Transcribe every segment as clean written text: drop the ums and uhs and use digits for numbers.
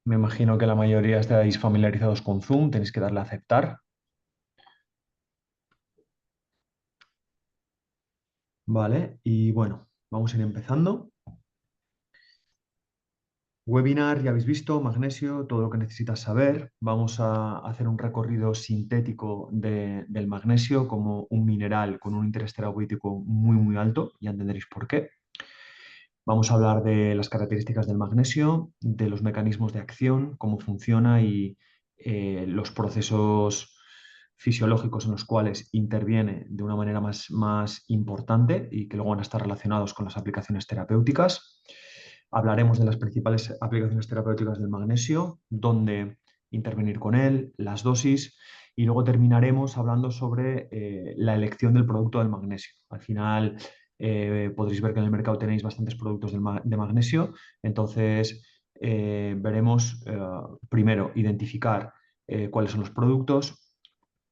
Me imagino que la mayoría estáis familiarizados con Zoom, tenéis que darle a aceptar, ¿vale? Y bueno, vamos a ir empezando. Webinar, ya habéis visto, magnesio, todo lo que necesitas saber. Vamos a hacer un recorrido sintético del magnesio como un mineral con un interés terapéutico muy, muy alto, ya entenderéis por qué. Vamos a hablar de las características del magnesio, de los mecanismos de acción, cómo funciona y los procesos fisiológicos en los cuales interviene de una manera más importante y que luego van a estar relacionados con las aplicaciones terapéuticas. Hablaremos de las principales aplicaciones terapéuticas del magnesio, dónde intervenir con él, las dosis y luego terminaremos hablando sobre la elección del producto del magnesio. Al final podréis ver que en el mercado tenéis bastantes productos de magnesio, entonces veremos primero identificar cuáles son los productos,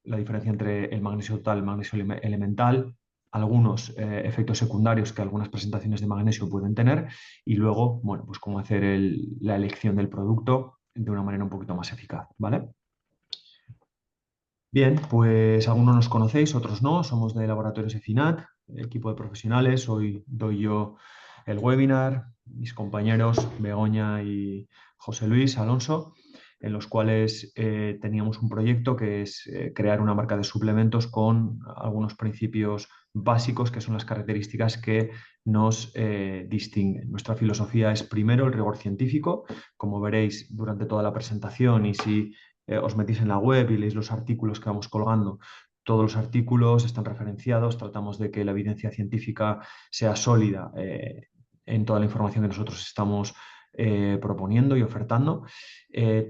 la diferencia entre el magnesio total y el magnesio elemental, algunos efectos secundarios que algunas presentaciones de magnesio pueden tener y luego, bueno, pues cómo hacer la elección del producto de una manera un poquito más eficaz, ¿vale? Bien, pues algunos nos conocéis, otros no. Somos de Laboratorios EFINAT, equipo de profesionales. Hoy doy yo el webinar, mis compañeros Begoña y José Luis Alonso, en los cuales teníamos un proyecto que es crear una marca de suplementos con algunos principios básicos que son las características que nos distinguen. Nuestra filosofía es primero el rigor científico, como veréis durante toda la presentación y si os metís en la web y leéis los artículos que vamos colgando. Todos los artículos están referenciados, tratamos de que la evidencia científica sea sólida en toda la información que nosotros estamos proponiendo y ofertando.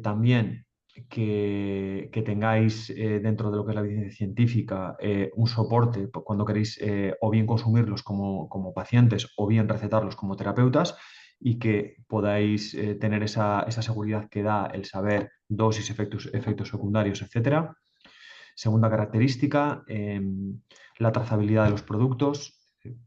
También que tengáis dentro de lo que es la evidencia científica un soporte cuando queréis o bien consumirlos como pacientes o bien recetarlos como terapeutas y que podáis tener esa seguridad que da el saber dosis, efectos secundarios, etcétera. Segunda característica, la trazabilidad de los productos.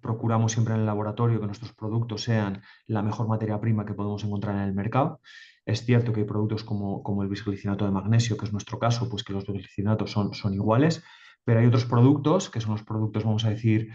Procuramos siempre en el laboratorio que nuestros productos sean la mejor materia prima que podemos encontrar en el mercado. Es cierto que hay productos como el bisglicinato de magnesio, que es nuestro caso, pues que los bisglicinatos son iguales, pero hay otros productos, que son los productos, vamos a decir,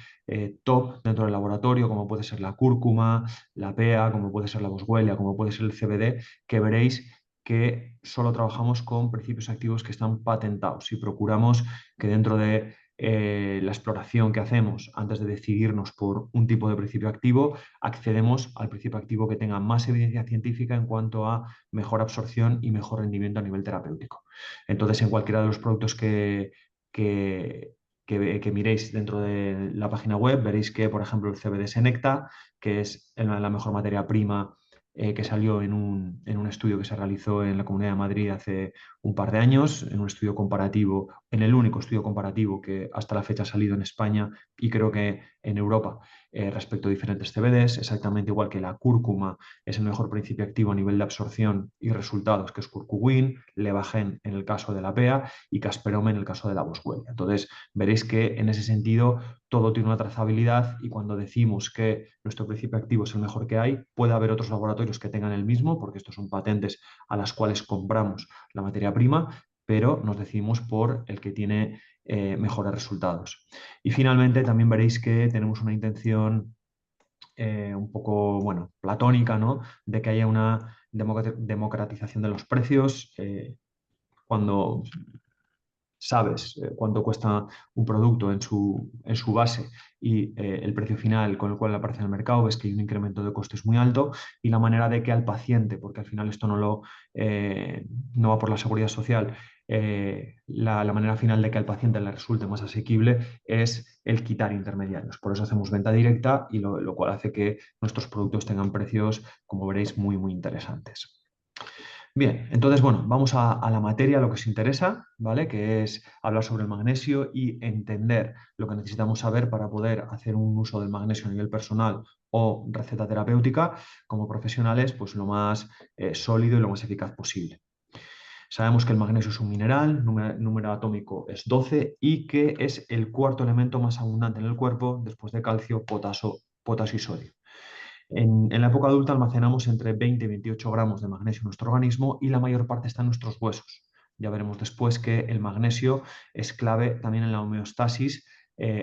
top dentro del laboratorio, como puede ser la cúrcuma, la PEA, como puede ser la boswellia, como puede ser el CBD, que veréis que solo trabajamos con principios activos que están patentados y procuramos que dentro de la exploración que hacemos antes de decidirnos por un tipo de principio activo, accedemos al principio activo que tenga más evidencia científica en cuanto a mejor absorción y mejor rendimiento a nivel terapéutico. Entonces, en cualquiera de los productos que, que miréis dentro de la página web, veréis que, por ejemplo, el CBD Senecta, que es la mejor materia prima que salió en un estudio que se realizó en la Comunidad de Madrid hace un par de años, en un estudio comparativo, en el único estudio comparativo que hasta la fecha ha salido en España y creo que en Europa respecto a diferentes CBDs, exactamente igual que la cúrcuma es el mejor principio activo a nivel de absorción y resultados, que es curcumin, levagen en el caso de la PEA y casperome en el caso de la boswellia. Entonces, veréis que en ese sentido todo tiene una trazabilidad y cuando decimos que nuestro principio activo es el mejor que hay, puede haber otros laboratorios que tengan el mismo, porque estos son patentes a las cuales compramos la materia prima, pero nos decidimos por el que tiene mejores resultados. Y finalmente también veréis que tenemos una intención un poco, bueno, platónica, ¿no? De que haya una democratización de los precios. Cuando sabes cuánto cuesta un producto en su base y el precio final con el cual aparece en el mercado, ves que hay un incremento de costes muy alto y la manera de que al paciente, porque al final esto no va por la seguridad social, la manera final de que al paciente le resulte más asequible es el quitar intermediarios. Por eso hacemos venta directa y lo cual hace que nuestros productos tengan precios, como veréis, muy, muy interesantes. Bien, entonces, bueno, vamos a la materia, a lo que os interesa, ¿vale? Que es hablar sobre el magnesio y entender lo que necesitamos saber para poder hacer un uso del magnesio a nivel personal o receta terapéutica como profesionales, pues lo más sólido y lo más eficaz posible. Sabemos que el magnesio es un mineral, número atómico es 12 y que es el cuarto elemento más abundante en el cuerpo después de calcio, potasio y sodio. En la época adulta almacenamos entre 20 y 28 gramos de magnesio en nuestro organismo y la mayor parte está en nuestros huesos. Ya veremos después que el magnesio es clave también en la homeostasis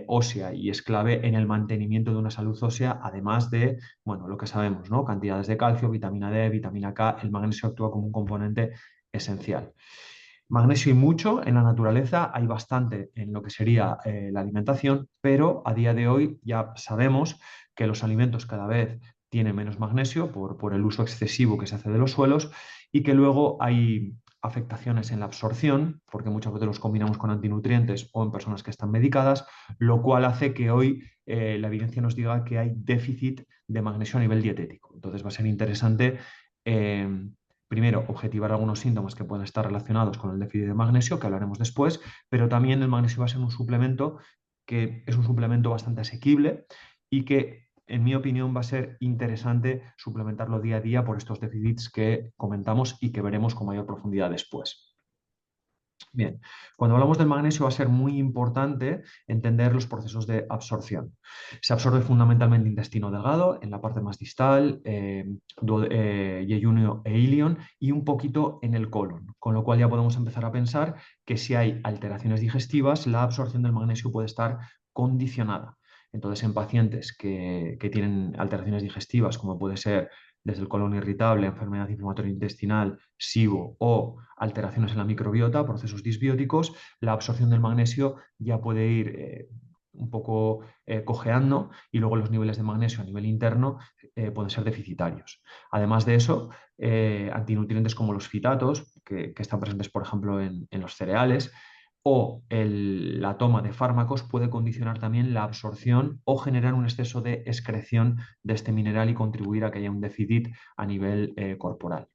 ósea y es clave en el mantenimiento de una salud ósea, además de, bueno, lo que sabemos, ¿no? Cantidades de calcio, vitamina D, vitamina K, el magnesio actúa como un componente esencial. Magnesio y mucho en la naturaleza, hay bastante en lo que sería la alimentación, pero a día de hoy ya sabemos que los alimentos cada vez tienen menos magnesio por el uso excesivo que se hace de los suelos y que luego hay afectaciones en la absorción, porque muchas veces los combinamos con antinutrientes o en personas que están medicadas, lo cual hace que hoy la evidencia nos diga que hay déficit de magnesio a nivel dietético. Entonces va a ser interesante eh, primero, objetivar algunos síntomas que pueden estar relacionados con el déficit de magnesio, que hablaremos después, pero también el magnesio va a ser un suplemento que es un suplemento bastante asequible y que, en mi opinión, va a ser interesante suplementarlo día a día por estos déficits que comentamos y que veremos con mayor profundidad después. Bien, cuando hablamos del magnesio va a ser muy importante entender los procesos de absorción. Se absorbe fundamentalmente en intestino delgado, en la parte más distal, yeyunio e ilion, y un poquito en el colon, con lo cual ya podemos empezar a pensar que si hay alteraciones digestivas, la absorción del magnesio puede estar condicionada. Entonces, en pacientes que tienen alteraciones digestivas, como puede ser desde el colon irritable, enfermedad inflamatoria intestinal, SIBO o alteraciones en la microbiota, procesos disbióticos, la absorción del magnesio ya puede ir un poco cojeando y luego los niveles de magnesio a nivel interno pueden ser deficitarios. Además de eso, antinutrientes como los fitatos, que están presentes, por ejemplo, en los cereales, o la toma de fármacos puede condicionar también la absorción o generar un exceso de excreción de este mineral y contribuir a que haya un déficit a nivel corporal.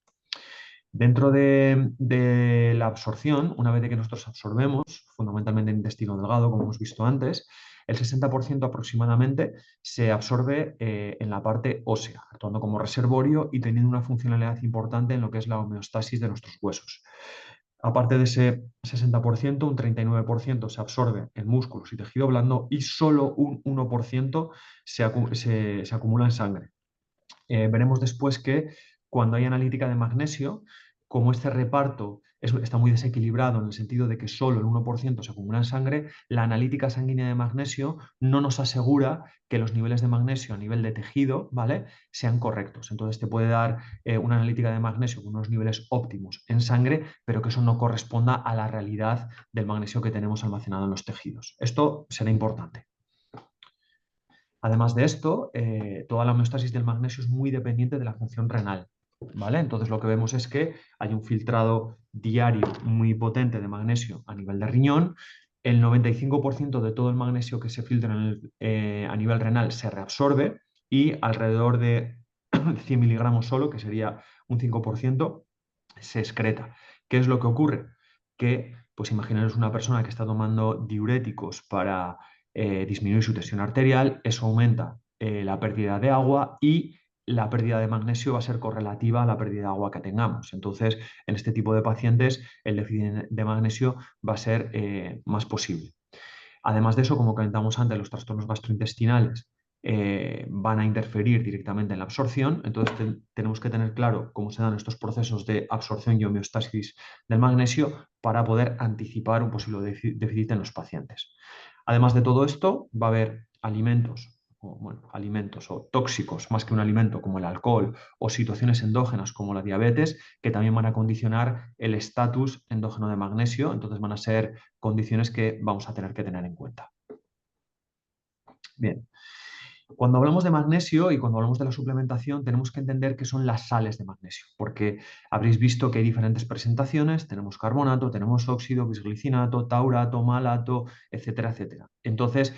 Dentro de la absorción, una vez que nosotros absorbemos, fundamentalmente en intestino delgado, como hemos visto antes, el 60% aproximadamente se absorbe en la parte ósea, actuando como reservorio y teniendo una funcionalidad importante en lo que es la homeostasis de nuestros huesos. Aparte de ese 60%, un 39% se absorbe en músculos y tejido blando y solo un 1% se acumula en sangre. Veremos después que cuando hay analítica de magnesio, como este reparto está muy desequilibrado en el sentido de que solo el 1% se acumula en sangre, la analítica sanguínea de magnesio no nos asegura que los niveles de magnesio a nivel de tejido, ¿vale?, sean correctos. Entonces te puede dar una analítica de magnesio con unos niveles óptimos en sangre, pero que eso no corresponda a la realidad del magnesio que tenemos almacenado en los tejidos. Esto será importante. Además de esto, toda la homeostasis del magnesio es muy dependiente de la función renal, ¿vale? Entonces lo que vemos es que hay un filtrado diario muy potente de magnesio a nivel de riñón. El 95% de todo el magnesio que se filtra a nivel renal se reabsorbe y alrededor de 100 miligramos solo, que sería un 5%, se excreta. ¿Qué es lo que ocurre? Que, pues imaginaros una persona que está tomando diuréticos para disminuir su tensión arterial, eso aumenta la pérdida de agua y la pérdida de magnesio va a ser correlativa a la pérdida de agua que tengamos. Entonces, en este tipo de pacientes, el déficit de magnesio va a ser más posible. Además de eso, como comentamos antes, los trastornos gastrointestinales van a interferir directamente en la absorción, entonces tenemos que tener claro cómo se dan estos procesos de absorción y homeostasis del magnesio para poder anticipar un posible déficit en los pacientes. Además de todo esto, va a haber alimentos o tóxicos más que un alimento como el alcohol o situaciones endógenas como la diabetes que también van a condicionar el estatus endógeno de magnesio, entonces van a ser condiciones que vamos a tener que tener en cuenta. Bien, cuando hablamos de magnesio y cuando hablamos de la suplementación, tenemos que entender qué son las sales de magnesio, porque habréis visto que hay diferentes presentaciones, tenemos carbonato, tenemos óxido, bisglicinato, taurato, malato, etcétera, etcétera. Entonces,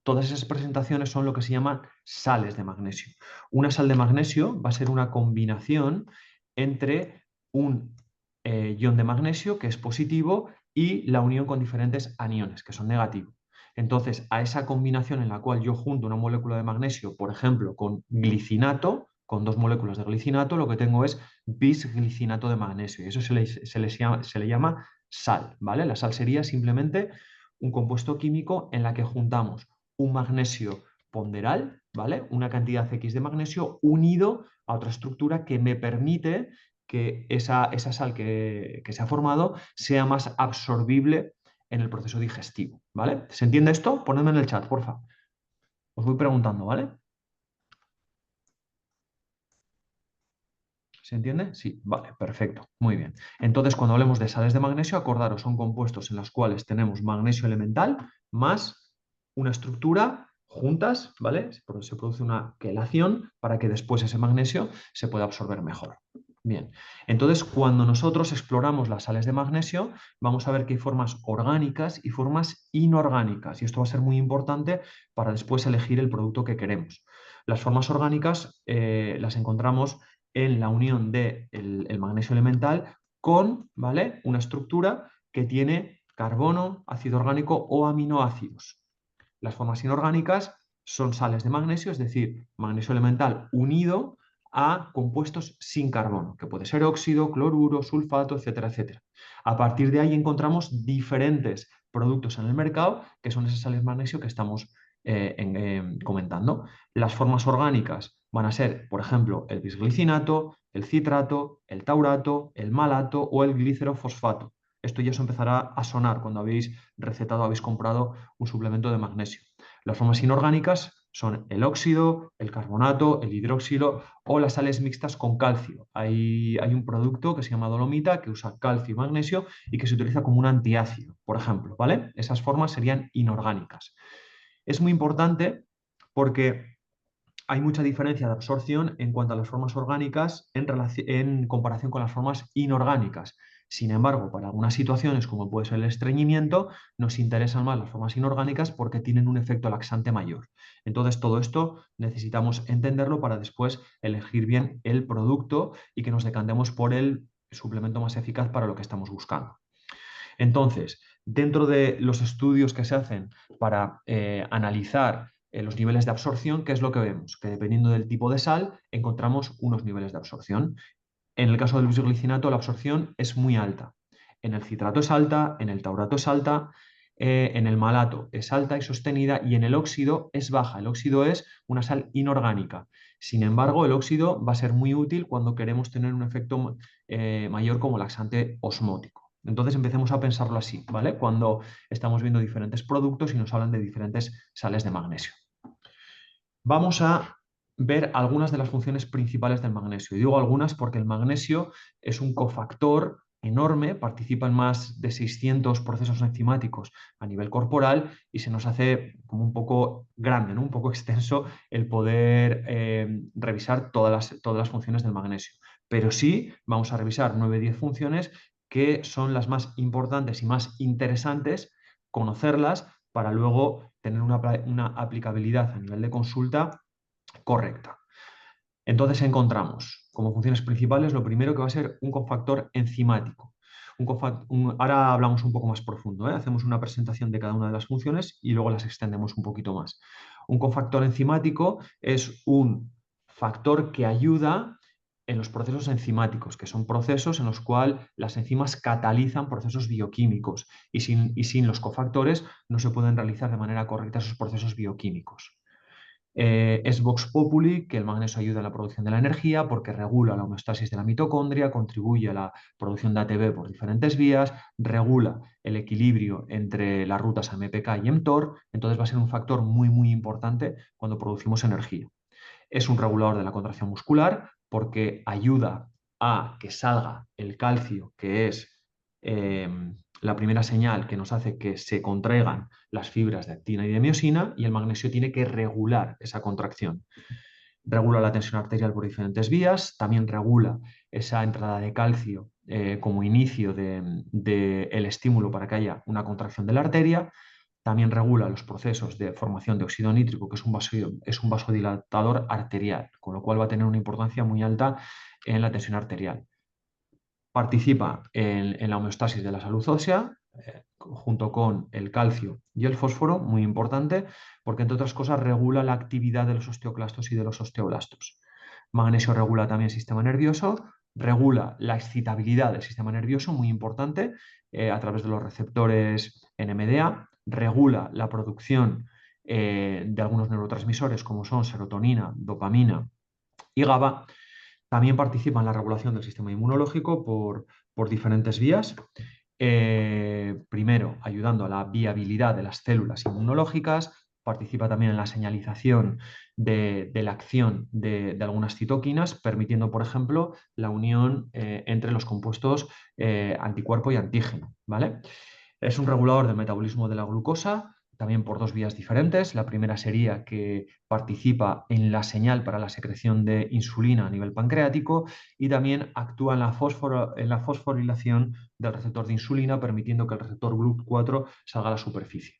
todas esas presentaciones son lo que se llaman sales de magnesio. Una sal de magnesio va a ser una combinación entre un ion de magnesio, que es positivo, y la unión con diferentes aniones, que son negativos. Entonces, a esa combinación en la cual yo junto una molécula de magnesio, por ejemplo, con glicinato, con dos moléculas de glicinato, lo que tengo es bisglicinato de magnesio. Y eso se le llama sal, ¿vale? La sal sería simplemente un compuesto químico en la que juntamos un magnesio ponderal, ¿vale? Una cantidad X de magnesio unido a otra estructura que me permite que esa sal que se ha formado sea más absorbible en el proceso digestivo, ¿vale? ¿Se entiende esto? Ponedme en el chat, porfa. Os voy preguntando, ¿vale? ¿Se entiende? Sí, vale, perfecto, muy bien. Entonces, cuando hablemos de sales de magnesio, acordaros, son compuestos en los cuales tenemos magnesio elemental más una estructura juntas, ¿vale? Se produce una quelación para que después ese magnesio se pueda absorber mejor. Bien, entonces cuando nosotros exploramos las sales de magnesio, vamos a ver que hay formas orgánicas y formas inorgánicas, y esto va a ser muy importante para después elegir el producto que queremos. Las formas orgánicas las encontramos en la unión del el magnesio elemental con, ¿vale?, una estructura que tiene carbono, ácido orgánico o aminoácidos. Las formas inorgánicas son sales de magnesio, es decir, magnesio elemental unido a compuestos sin carbono, que puede ser óxido, cloruro, sulfato, etcétera, etcétera. A partir de ahí encontramos diferentes productos en el mercado que son esas sales de magnesio que estamos comentando. Las formas orgánicas van a ser, por ejemplo, el bisglicinato, el citrato, el taurato, el malato o el glicerofosfato. Esto ya os empezará a sonar cuando habéis recetado, habéis comprado un suplemento de magnesio. Las formas inorgánicas son el óxido, el carbonato, el hidróxilo o las sales mixtas con calcio. Hay un producto que se llama dolomita que usa calcio y magnesio y que se utiliza como un antiácido, por ejemplo, ¿vale? Esas formas serían inorgánicas. Es muy importante porque hay mucha diferencia de absorción en cuanto a las formas orgánicas en comparación con las formas inorgánicas. Sin embargo, para algunas situaciones, como puede ser el estreñimiento, nos interesan más las formas inorgánicas porque tienen un efecto laxante mayor. Entonces, todo esto necesitamos entenderlo para después elegir bien el producto y que nos decantemos por el suplemento más eficaz para lo que estamos buscando. Entonces, dentro de los estudios que se hacen para analizar los niveles de absorción, ¿qué es lo que vemos? Que dependiendo del tipo de sal, encontramos unos niveles de absorción. En el caso del bisglicinato, la absorción es muy alta. En el citrato es alta, en el taurato es alta, en el malato es alta y sostenida y en el óxido es baja. El óxido es una sal inorgánica. Sin embargo, el óxido va a ser muy útil cuando queremos tener un efecto mayor como laxante osmótico. Entonces empecemos a pensarlo así, ¿vale? Cuando estamos viendo diferentes productos y nos hablan de diferentes sales de magnesio. Vamos a ver algunas de las funciones principales del magnesio. Y digo algunas porque el magnesio es un cofactor enorme, participa en más de 600 procesos enzimáticos a nivel corporal y se nos hace como un poco grande, ¿no?, un poco extenso el poder revisar todas las funciones del magnesio. Pero sí vamos a revisar 9-10 funciones que son las más importantes y más interesantes, conocerlas para luego tener una aplicabilidad a nivel de consulta correcta. Entonces encontramos como funciones principales lo primero que va a ser un cofactor enzimático. Ahora hablamos un poco más profundo, ¿eh? Hacemos una presentación de cada una de las funciones y luego las extendemos un poquito más. Un cofactor enzimático es un factor que ayuda en los procesos enzimáticos, que son procesos en los cuales las enzimas catalizan procesos bioquímicos y sin los cofactores no se pueden realizar de manera correcta esos procesos bioquímicos. Es Vox Populi que el magnesio ayuda en la producción de la energía porque regula la homeostasis de la mitocondria, contribuye a la producción de ATP por diferentes vías, regula el equilibrio entre las rutas AMPK y mTOR, entonces va a ser un factor muy, muy importante cuando producimos energía. Es un regulador de la contracción muscular porque ayuda a que salga el calcio, que es la primera señal que nos hace que se contraigan las fibras de actina y de miosina, y el magnesio tiene que regular esa contracción. Regula la tensión arterial por diferentes vías, también regula esa entrada de calcio como inicio del estímulo para que haya una contracción de la arteria. También regula los procesos de formación de óxido nítrico, que es un vasodilatador arterial, con lo cual va a tener una importancia muy alta en la tensión arterial. Participa en la homeostasis de la salud ósea, junto con el calcio y el fósforo, muy importante, porque entre otras cosas regula la actividad de los osteoclastos y de los osteoblastos. Magnesio regula también el sistema nervioso, regula la excitabilidad del sistema nervioso, muy importante, a través de los receptores NMDA, regula la producción de algunos neurotransmisores como son serotonina, dopamina y GABA. También participa en la regulación del sistema inmunológico por diferentes vías. Primero, ayudando a la viabilidad de las células inmunológicas, participa también en la señalización de la acción de algunas citoquinas, permitiendo, por ejemplo, la unión entre los compuestos anticuerpo y antígeno, ¿vale? Es un regulador del metabolismo de la glucosa, también por dos vías diferentes. La primera sería que participa en la señal para la secreción de insulina a nivel pancreático y también actúa en la fosforilación del receptor de insulina, permitiendo que el receptor GLUT4 salga a la superficie.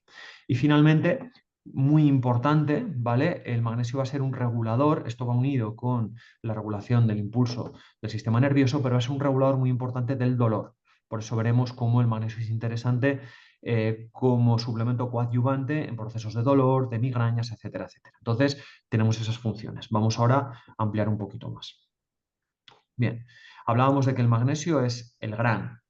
Y finalmente, muy importante, ¿vale? El magnesio va a ser un regulador, esto va unido con la regulación del impulso del sistema nervioso, pero es un regulador muy importante del dolor. Por eso veremos cómo el magnesio es interesante como suplemento coadyuvante en procesos de dolor, de migrañas, etcétera, etcétera. Entonces, tenemos esas funciones. Vamos ahora a ampliar un poquito más. Bien, hablábamos de que el magnesio es el gran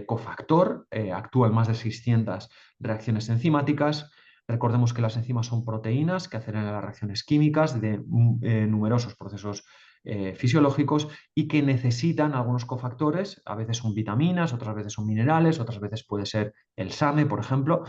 cofactor, actúa en más de 600 reacciones enzimáticas. Recordemos que las enzimas son proteínas que aceleran las reacciones químicas de numerosos procesos fisiológicos y que necesitan algunos cofactores, a veces son vitaminas, otras veces son minerales, otras veces puede ser el SAMe, por ejemplo.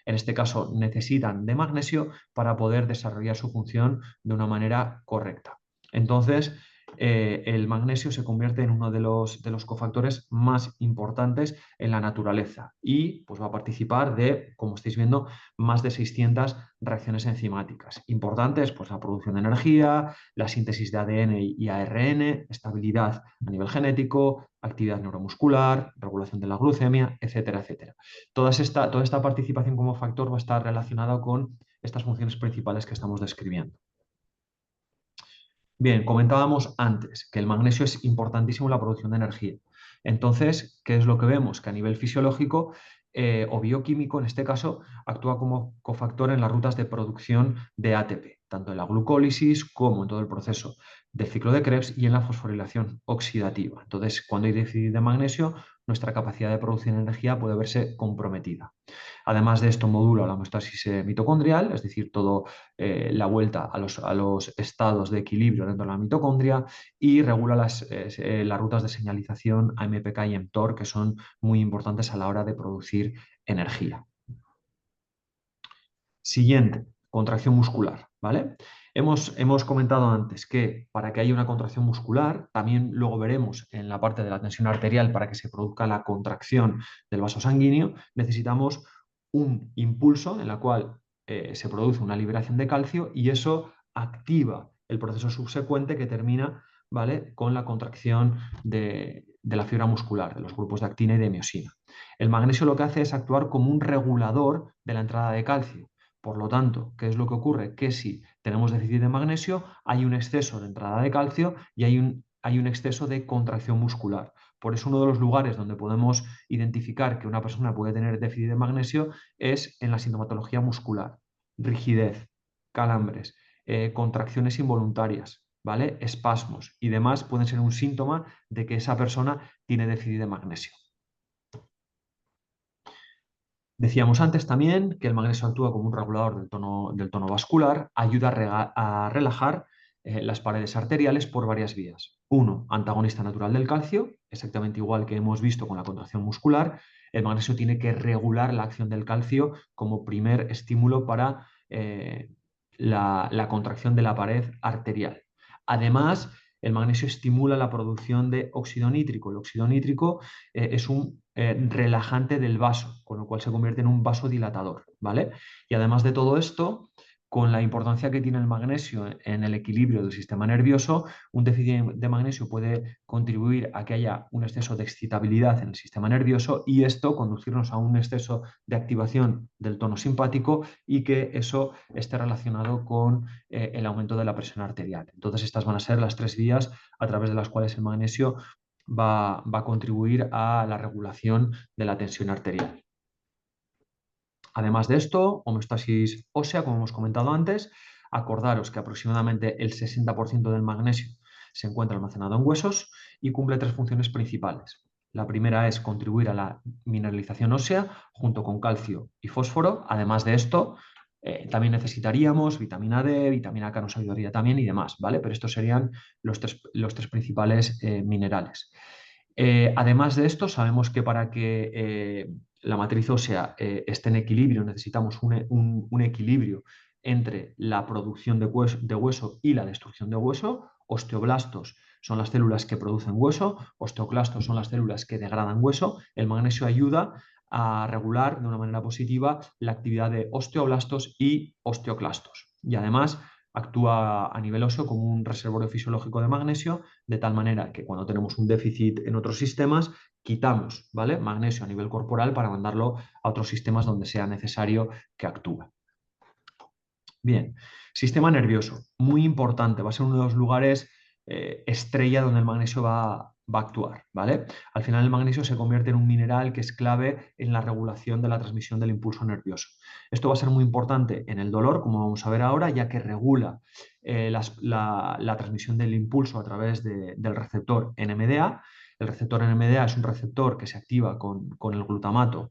En este caso necesitan de magnesio para poder desarrollar su función de una manera correcta. Entonces, el magnesio se convierte en uno de los cofactores más importantes en la naturaleza y pues, va a participar de, como estáis viendo, más de 600 reacciones enzimáticas. Importantes, pues la producción de energía, la síntesis de ADN y ARN, estabilidad a nivel genético, actividad neuromuscular, regulación de la glucemia, etcétera, etcétera. Toda esta participación como factor va a estar relacionada con estas funciones principales que estamos describiendo. Bien, comentábamos antes que el magnesio es importantísimo en la producción de energía. Entonces, ¿qué es lo que vemos? Que a nivel fisiológico o bioquímico, en este caso, actúa como cofactor en las rutas de producción de ATP, tanto en la glucólisis como en todo el proceso del ciclo de Krebs y en la fosforilación oxidativa. Entonces, cuando hay déficit de magnesio, nuestra capacidad de producir energía puede verse comprometida. Además de esto, modula la homeostasis mitocondrial, es decir, toda la vuelta a los estados de equilibrio dentro de la mitocondria y regula las rutas de señalización AMPK y mTOR, que son muy importantes a la hora de producir energía. Siguiente, contracción muscular, ¿vale? Hemos comentado antes que para que haya una contracción muscular, también luego veremos en la parte de la tensión arterial, para que se produzca la contracción del vaso sanguíneo, necesitamos un impulso en la cual se produce una liberación de calcio y eso activa el proceso subsecuente que termina, ¿vale?, con la contracción de la fibra muscular, de los grupos de actina y de miosina. El magnesio lo que hace es actuar como un regulador de la entrada de calcio. Por lo tanto, ¿qué es lo que ocurre? Que si tenemos déficit de magnesio, hay un exceso de entrada de calcio y hay un exceso de contracción muscular. Por eso uno de los lugares donde podemos identificar que una persona puede tener déficit de magnesio es en la sintomatología muscular. Rigidez, calambres, contracciones involuntarias, ¿vale? Espasmos y demás pueden ser un síntoma de que esa persona tiene déficit de magnesio. Decíamos antes también que el magnesio actúa como un regulador del tono vascular, ayuda a relajar las paredes arteriales por varias vías. Uno, antagonista natural del calcio, exactamente igual que hemos visto con la contracción muscular. El magnesio tiene que regular la acción del calcio como primer estímulo para la contracción de la pared arterial. Además, el magnesio estimula la producción de óxido nítrico. El óxido nítrico es un relajante del vaso, con lo cual se convierte en un vasodilatador, ¿vale? Y además de todo esto, con la importancia que tiene el magnesio en el equilibrio del sistema nervioso, un déficit de magnesio puede contribuir a que haya un exceso de excitabilidad en el sistema nervioso y esto conducirnos a un exceso de activación del tono simpático y que eso esté relacionado con el aumento de la presión arterial. Entonces, estas van a ser las tres vías a través de las cuales el magnesio va a contribuir a la regulación de la tensión arterial. Además de esto, homeostasis ósea, como hemos comentado antes, acordaros que aproximadamente el 60% del magnesio se encuentra almacenado en huesos y cumple tres funciones principales. La primera es contribuir a la mineralización ósea junto con calcio y fósforo. Además de esto, también necesitaríamos vitamina D, vitamina K nos ayudaría también y demás, ¿vale? Pero estos serían los tres principales minerales. Además de esto, sabemos que para que la matriz ósea esté en equilibrio, necesitamos un equilibrio entre la producción de hueso y la destrucción de hueso. Osteoblastos son las células que producen hueso, osteoclastos son las células que degradan hueso. El magnesio ayuda a regular de una manera positiva la actividad de osteoblastos y osteoclastos. Y además actúa a nivel óseo como un reservorio fisiológico de magnesio, de tal manera que cuando tenemos un déficit en otros sistemas, quitamos, ¿vale?, magnesio a nivel corporal para mandarlo a otros sistemas donde sea necesario que actúe. Bien, sistema nervioso, muy importante, va a ser uno de los lugares estrella donde el magnesio va a actuar, ¿vale? Al final el magnesio se convierte en un mineral que es clave en la regulación de la transmisión del impulso nervioso. Esto va a ser muy importante en el dolor, como vamos a ver ahora, ya que regula la transmisión del impulso a través del receptor NMDA. El receptor NMDA es un receptor que se activa con el glutamato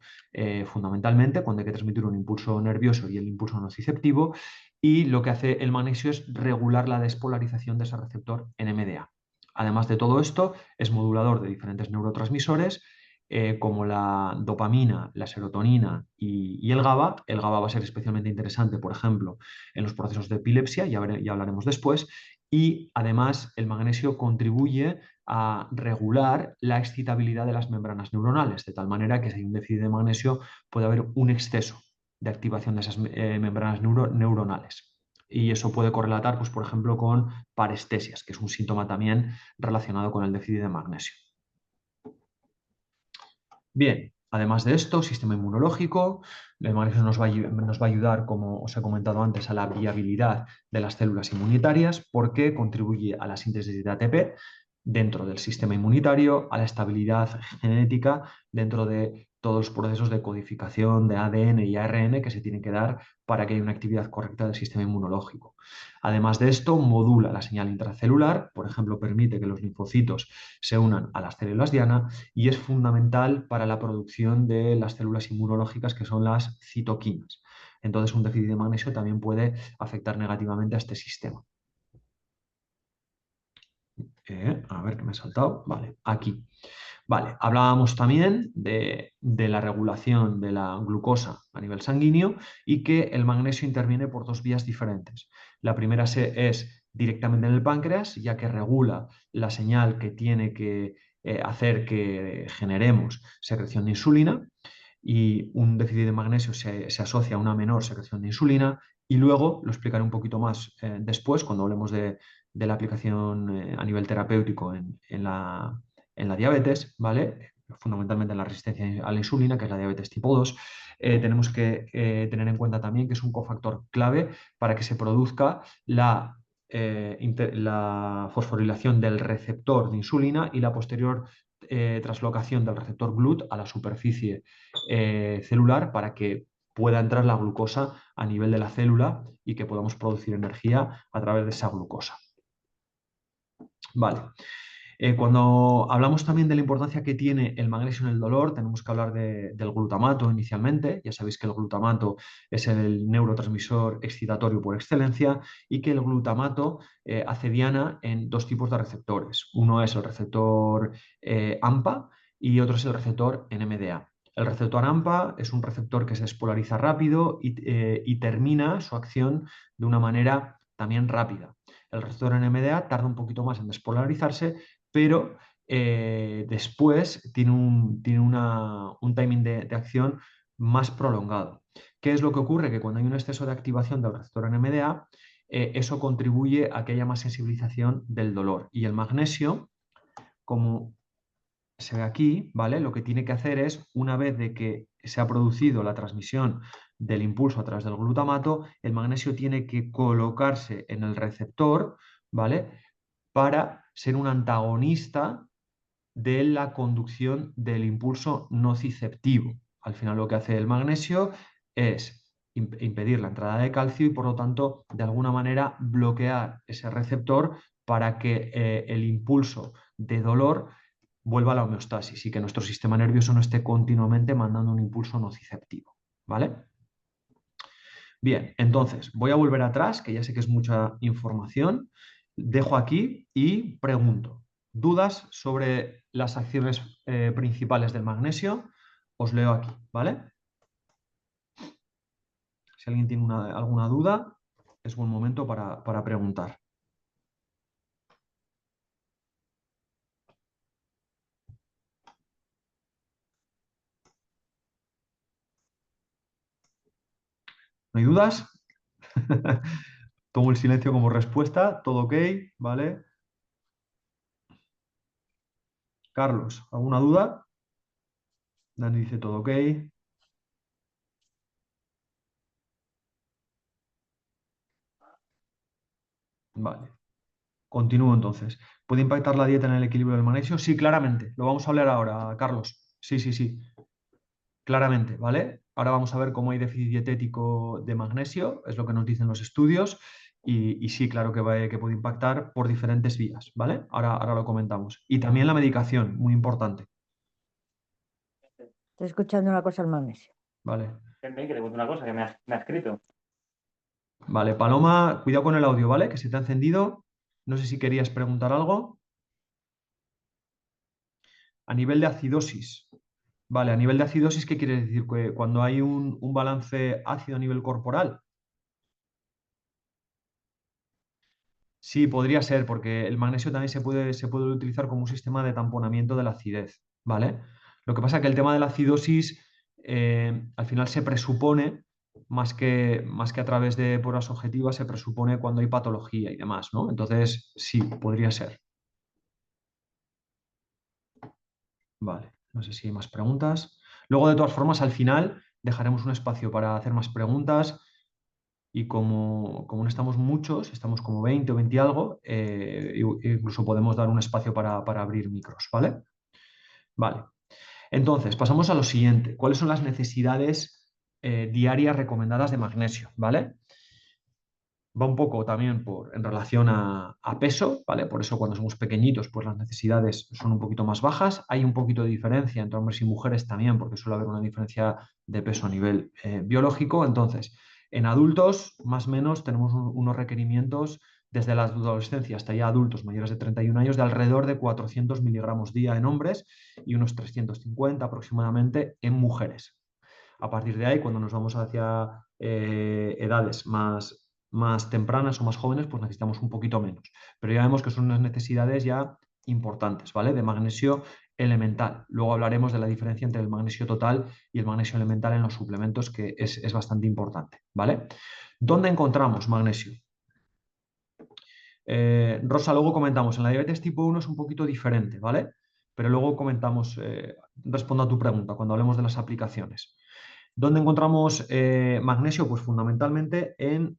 fundamentalmente cuando hay que transmitir un impulso nervioso y el impulso nociceptivo, y lo que hace el magnesio es regular la despolarización de ese receptor NMDA. Además de todo esto, es modulador de diferentes neurotransmisores como la dopamina, la serotonina y el GABA. El GABA va a ser especialmente interesante, por ejemplo, en los procesos de epilepsia, ya hablaremos después, y además el magnesio contribuye a regular la excitabilidad de las membranas neuronales, de tal manera que si hay un déficit de magnesio puede haber un exceso de activación de esas membranas neuronales. Y eso puede correlatar, pues, por ejemplo, con parestesias, que es un síntoma también relacionado con el déficit de magnesio. Bien, además de esto, sistema inmunológico. El magnesio nos va a ayudar, como os he comentado antes, a la viabilidad de las células inmunitarias porque contribuye a la síntesis de ATP dentro del sistema inmunitario, a la estabilidad genética dentro de todos los procesos de codificación de ADN y ARN que se tienen que dar para que haya una actividad correcta del sistema inmunológico. Además de esto, modula la señal intracelular, por ejemplo, permite que los linfocitos se unan a las células diana y es fundamental para la producción de las células inmunológicas que son las citoquinas. Entonces, un déficit de magnesio también puede afectar negativamente a este sistema. A ver, que me he saltado. Vale, aquí. Vale, hablábamos también de la regulación de la glucosa a nivel sanguíneo y que el magnesio interviene por dos vías diferentes. La primera es directamente en el páncreas, ya que regula la señal que tiene que hacer que generemos secreción de insulina, y un déficit de magnesio se asocia a una menor secreción de insulina, y luego lo explicaré un poquito más después cuando hablemos de la aplicación a nivel terapéutico en la diabetes, ¿vale? Fundamentalmente en la resistencia a la insulina, que es la diabetes tipo 2. Tenemos que tener en cuenta también que es un cofactor clave para que se produzca la fosforilación del receptor de insulina y la posterior traslocación del receptor GLUT a la superficie celular para que pueda entrar la glucosa a nivel de la célula y que podamos producir energía a través de esa glucosa. Vale. Cuando hablamos también de la importancia que tiene el magnesio en el dolor, tenemos que hablar del glutamato inicialmente. Ya sabéis que el glutamato es el neurotransmisor excitatorio por excelencia y que el glutamato hace diana en dos tipos de receptores. Uno es el receptor AMPA y otro es el receptor NMDA. El receptor AMPA es un receptor que se despolariza rápido y termina su acción de una manera también rápida. El receptor NMDA tarda un poquito más en despolarizarse, pero después tiene un timing de acción más prolongado. ¿Qué es lo que ocurre? Que cuando hay un exceso de activación del receptor NMDA, eso contribuye a que haya más sensibilización del dolor. Y el magnesio, como se ve aquí, ¿vale? Lo que tiene que hacer es, una vez de que se ha producido la transmisión del impulso a través del glutamato, el magnesio tiene que colocarse en el receptor, ¿vale?, para ser un antagonista de la conducción del impulso nociceptivo. Al final lo que hace el magnesio es impedir la entrada de calcio y por lo tanto de alguna manera bloquear ese receptor para que el impulso de dolor vuelva a la homeostasis y que nuestro sistema nervioso no esté continuamente mandando un impulso nociceptivo, ¿vale? Bien, entonces voy a volver atrás, que ya sé que es mucha información. Dejo aquí y pregunto. ¿Dudas sobre las acciones principales del magnesio? Os leo aquí, ¿vale? Si alguien tiene alguna duda, es buen momento para preguntar. ¿No hay dudas? Tomo el silencio como respuesta. ¿Todo ok? ¿Vale? Carlos, ¿alguna duda? Dani dice todo ok. Vale. Continúo entonces. ¿Puede impactar la dieta en el equilibrio del magnesio? Sí, claramente. Lo vamos a hablar ahora, Carlos. Sí, sí, sí. Claramente, ¿vale? Ahora vamos a ver cómo hay déficit dietético de magnesio, es lo que nos dicen los estudios, y sí, claro que puede impactar por diferentes vías, ¿vale? Ahora lo comentamos. Y también la medicación, muy importante, Estoy escuchando una cosa al magnesio. ¿vale? Ven, que te cuento una cosa que me ha escrito. Vale, Paloma, cuidado con el audio, ¿vale? Que se te ha encendido. No sé si querías preguntar algo. A nivel de acidosis. Vale, a nivel de acidosis, ¿qué quiere decir? Que cuando hay un balance ácido a nivel corporal. Sí, podría ser, porque el magnesio también se puede utilizar como un sistema de tamponamiento de la acidez, ¿vale? Lo que pasa es que el tema de la acidosis al final se presupone, más que a través de pruebas objetivas, se presupone cuando hay patología y demás, ¿no? Entonces, sí, podría ser. Vale, no sé si hay más preguntas. Luego, de todas formas, al final dejaremos un espacio para hacer más preguntas. Y como no estamos muchos, estamos como 20 o 20 y algo, incluso podemos dar un espacio para abrir micros, ¿vale? Vale. Entonces, pasamos a lo siguiente. ¿Cuáles son las necesidades diarias recomendadas de magnesio? ¿Vale? Va un poco también en relación a peso, ¿vale? Por eso cuando somos pequeñitos, pues las necesidades son un poquito más bajas. Hay un poquito de diferencia entre hombres y mujeres también, porque suele haber una diferencia de peso a nivel biológico. Entonces, en adultos, más o menos, tenemos unos requerimientos desde la adolescencia hasta ya adultos mayores de 31 años de alrededor de 400 miligramos día en hombres y unos 350 aproximadamente en mujeres. A partir de ahí, cuando nos vamos hacia edades más tempranas o más jóvenes, pues necesitamos un poquito menos. Pero ya vemos que son unas necesidades ya importantes, ¿vale? De magnesio elemental. Luego hablaremos de la diferencia entre el magnesio total y el magnesio elemental en los suplementos, que es bastante importante, ¿vale? ¿Dónde encontramos magnesio? Rosa, luego comentamos, en la diabetes tipo 1 es un poquito diferente, ¿vale? Pero luego comentamos, respondo a tu pregunta cuando hablemos de las aplicaciones. ¿Dónde encontramos magnesio? Pues fundamentalmente en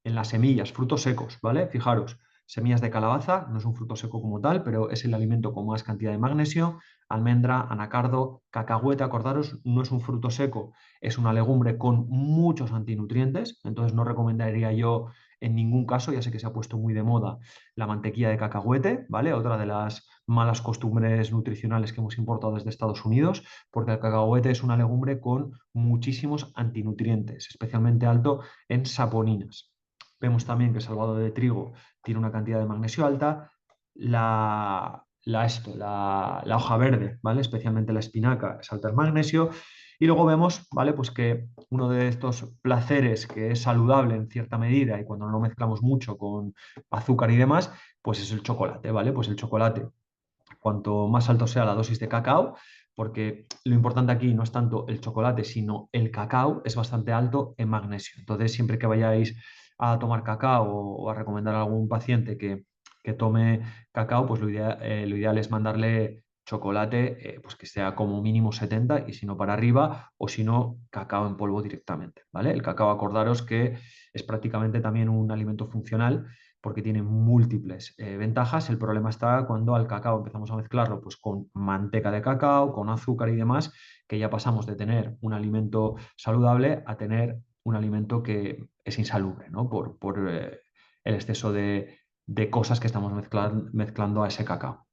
las semillas, frutos secos, ¿vale? Fijaros, semillas de calabaza, no es un fruto seco como tal, pero es el alimento con más cantidad de magnesio, almendra, anacardo, cacahuete, acordaros, no es un fruto seco, es una legumbre con muchos antinutrientes, entonces no recomendaría yo en ningún caso, ya sé que se ha puesto muy de moda la mantequilla de cacahuete, ¿vale? Otra de las malas costumbres nutricionales que hemos importado desde Estados Unidos, porque el cacahuete es una legumbre con muchísimos antinutrientes, especialmente alto en saponinas. Vemos también que el salvado de trigo tiene una cantidad de magnesio alta. La hoja verde, ¿vale? Especialmente la espinaca, es alta en magnesio. Y luego vemos, ¿vale? Pues que uno de estos placeres que es saludable en cierta medida y cuando no lo mezclamos mucho con azúcar y demás, pues es el chocolate, ¿vale? Pues el chocolate, cuanto más alto sea la dosis de cacao, porque lo importante aquí no es tanto el chocolate, sino el cacao, es bastante alto en magnesio. Entonces, siempre que vayáis a tomar cacao o a recomendar a algún paciente que tome cacao, pues lo ideal es mandarle chocolate, pues que sea como mínimo 70 y si no para arriba, o si no, cacao en polvo directamente, ¿vale? El cacao, acordaros que es prácticamente también un alimento funcional porque tiene múltiples ventajas. El problema está cuando al cacao empezamos a mezclarlo pues, con manteca de cacao, con azúcar y demás, que ya pasamos de tener un alimento saludable a tener un alimento que es insalubre, ¿no? Por el exceso de cosas que estamos mezclando a ese cacao.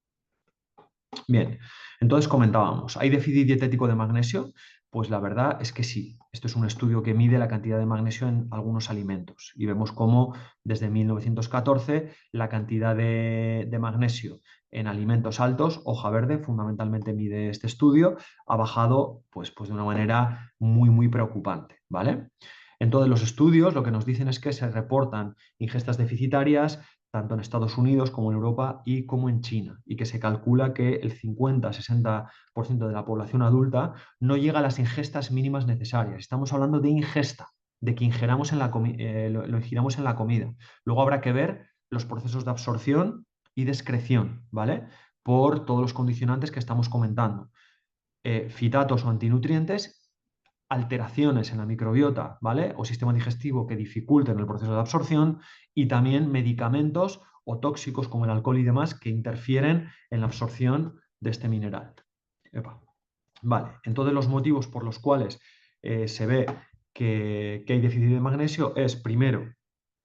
Bien, entonces comentábamos, ¿hay déficit dietético de magnesio? Pues la verdad es que sí. Esto es un estudio que mide la cantidad de magnesio en algunos alimentos y vemos cómo desde 1914 la cantidad de magnesio en alimentos altos, hoja verde, fundamentalmente mide este estudio, ha bajado pues de una manera muy preocupante, ¿vale? Entonces los estudios lo que nos dicen es que se reportan ingestas deficitarias tanto en Estados Unidos como en Europa y como en China, y que se calcula que el 50-60% de la población adulta no llega a las ingestas mínimas necesarias. Estamos hablando de ingesta, de que ingeramos en lo ingiramos en la comida. Luego habrá que ver los procesos de absorción y de excreción, ¿vale? Por todos los condicionantes que estamos comentando. Fitatos o antinutrientes, alteraciones en la microbiota, ¿vale? O sistema digestivo que dificulten el proceso de absorción y también medicamentos o tóxicos como el alcohol y demás que interfieren en la absorción de este mineral. Epa. Vale, entonces los motivos por los cuales se ve que hay déficit de magnesio es, primero,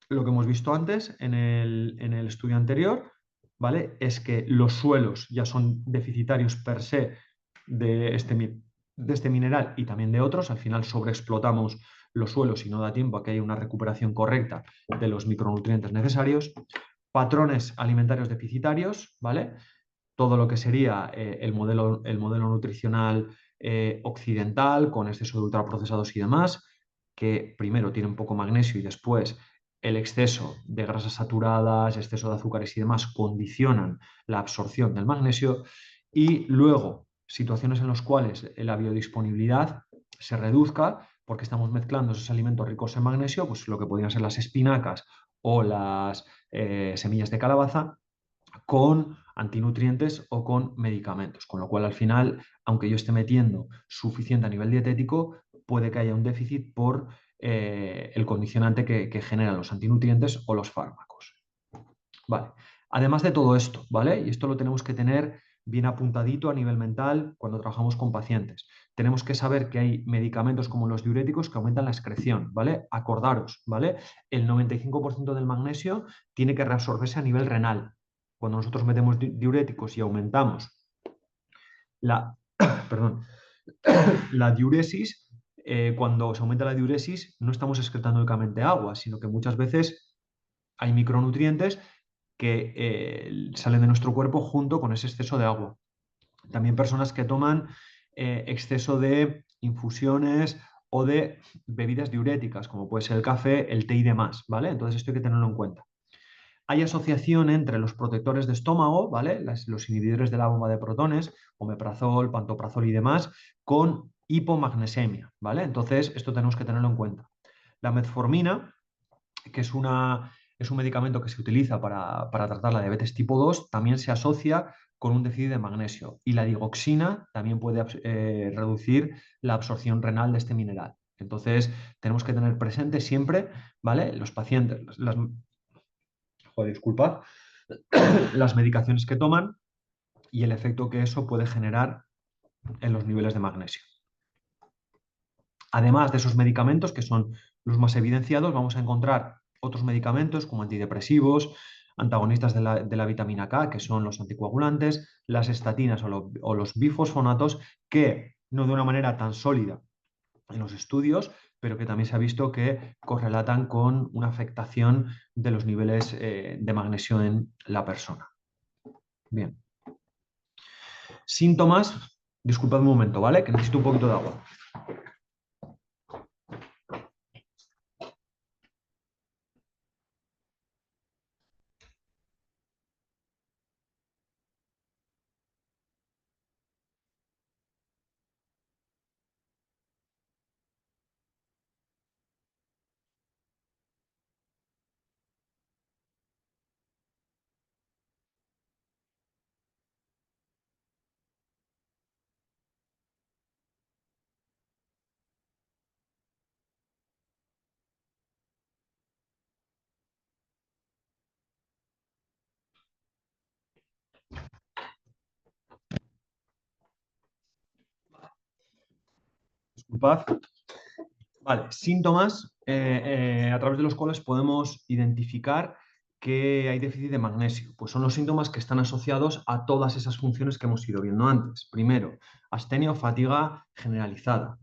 lo que hemos visto antes en el estudio anterior, ¿vale? Es que los suelos ya son deficitarios per se de este mineral y también de otros. Al final sobreexplotamos los suelos y no da tiempo a que haya una recuperación correcta de los micronutrientes necesarios. Patrones alimentarios deficitarios, ¿vale? Todo lo que sería el modelo nutricional occidental, con exceso de ultraprocesados y demás, que primero tienen poco magnesio y después el exceso de grasas saturadas, exceso de azúcares y demás condicionan la absorción del magnesio. Y luego, situaciones en las cuales la biodisponibilidad se reduzca porque estamos mezclando esos alimentos ricos en magnesio, pues lo que podrían ser las espinacas o las semillas de calabaza, con antinutrientes o con medicamentos, con lo cual al final, aunque yo esté metiendo suficiente a nivel dietético, puede que haya un déficit por el condicionante que generan los antinutrientes o los fármacos. Vale. Además de todo esto, ¿vale? Y esto lo tenemos que tener bien apuntadito a nivel mental cuando trabajamos con pacientes. Tenemos que saber que hay medicamentos como los diuréticos que aumentan la excreción, ¿vale? Acordaros, ¿vale? El 95% del magnesio tiene que reabsorberse a nivel renal. Cuando nosotros metemos diuréticos y aumentamos la, perdón, la diuresis, cuando se aumenta la diuresis no estamos excretando únicamente agua, sino que muchas veces hay micronutrientes que salen de nuestro cuerpo junto con ese exceso de agua. También personas que toman exceso de infusiones o de bebidas diuréticas, como puede ser el café, el té y demás, ¿vale? Entonces esto hay que tenerlo en cuenta. Hay asociación entre los protectores de estómago, ¿vale? Los inhibidores de la bomba de protones, omeprazol, pantoprazol y demás, con hipomagnesemia, ¿vale? Entonces esto tenemos que tenerlo en cuenta. La metformina, que es un medicamento que se utiliza para tratar la diabetes tipo 2, también se asocia con un déficit de magnesio. Y la digoxina también puede reducir la absorción renal de este mineral. Entonces, tenemos que tener presente siempre, ¿vale? Los pacientes, joder, disculpad, las medicaciones que toman y el efecto que eso puede generar en los niveles de magnesio. Además de esos medicamentos, que son los más evidenciados, vamos a encontrar otros medicamentos como antidepresivos, antagonistas de la vitamina K, que son los anticoagulantes, las estatinas o los bifosfonatos, que no de una manera tan sólida en los estudios, pero que también se ha visto que correlatan con una afectación de los niveles de magnesio en la persona. Bien. Síntomas, disculpad un momento, ¿vale? Que necesito un poquito de agua. Disculpad. Vale, síntomas a través de los cuales podemos identificar que hay déficit de magnesio? Pues son los síntomas que están asociados a todas esas funciones que hemos ido viendo antes. Primero, astenia o fatiga generalizada,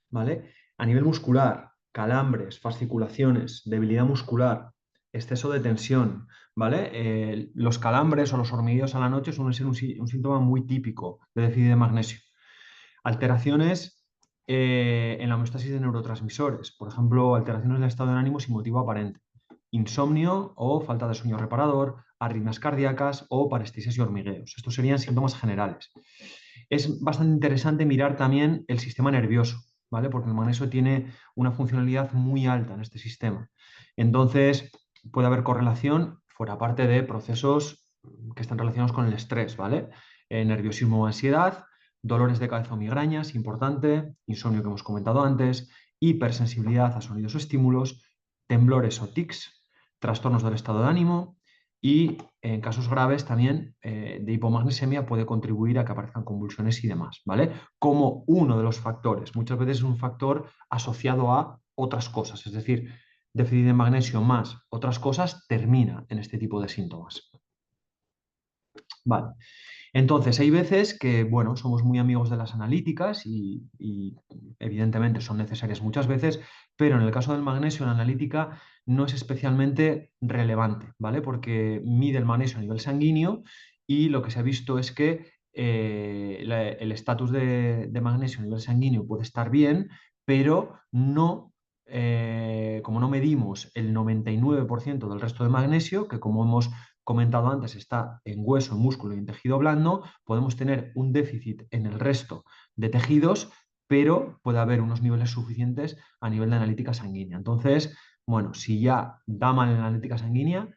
¿vale? A nivel muscular, calambres, fasciculaciones, debilidad muscular, exceso de tensión, ¿vale? Los calambres o los hormigueos a la noche suelen ser un síntoma muy típico de déficit de magnesio. Alteraciones en la homeostasis de neurotransmisores, por ejemplo, alteraciones del estado de ánimo sin motivo aparente, insomnio o falta de sueño reparador, arritmias cardíacas o parestesis y hormigueos. Estos serían síntomas generales. Es bastante interesante mirar también el sistema nervioso, ¿vale? Porque el magnesio tiene una funcionalidad muy alta en este sistema. Entonces, puede haber correlación fuera parte de procesos que están relacionados con el estrés, ¿vale? Nerviosismo o ansiedad, dolores de cabeza o migrañas, importante, insomnio que hemos comentado antes, hipersensibilidad a sonidos o estímulos, temblores o tics, trastornos del estado de ánimo y en casos graves también de hipomagnesemia puede contribuir a que aparezcan convulsiones y demás, ¿vale? Como uno de los factores. Muchas veces es un factor asociado a otras cosas, es decir, déficit de magnesio más otras cosas termina en este tipo de síntomas. Vale. Entonces, hay veces que, bueno, somos muy amigos de las analíticas y evidentemente son necesarias muchas veces, pero en el caso del magnesio, la analítica no es especialmente relevante, ¿vale? Porque mide el magnesio a nivel sanguíneo y lo que se ha visto es que el estatus de magnesio a nivel sanguíneo puede estar bien, pero no, como no medimos el 99% del resto de magnesio, que como hemos comentado antes, está en hueso, en músculo y en tejido blando, podemos tener un déficit en el resto de tejidos, pero puede haber unos niveles suficientes a nivel de analítica sanguínea. Entonces, bueno, si ya da mal en la analítica sanguínea,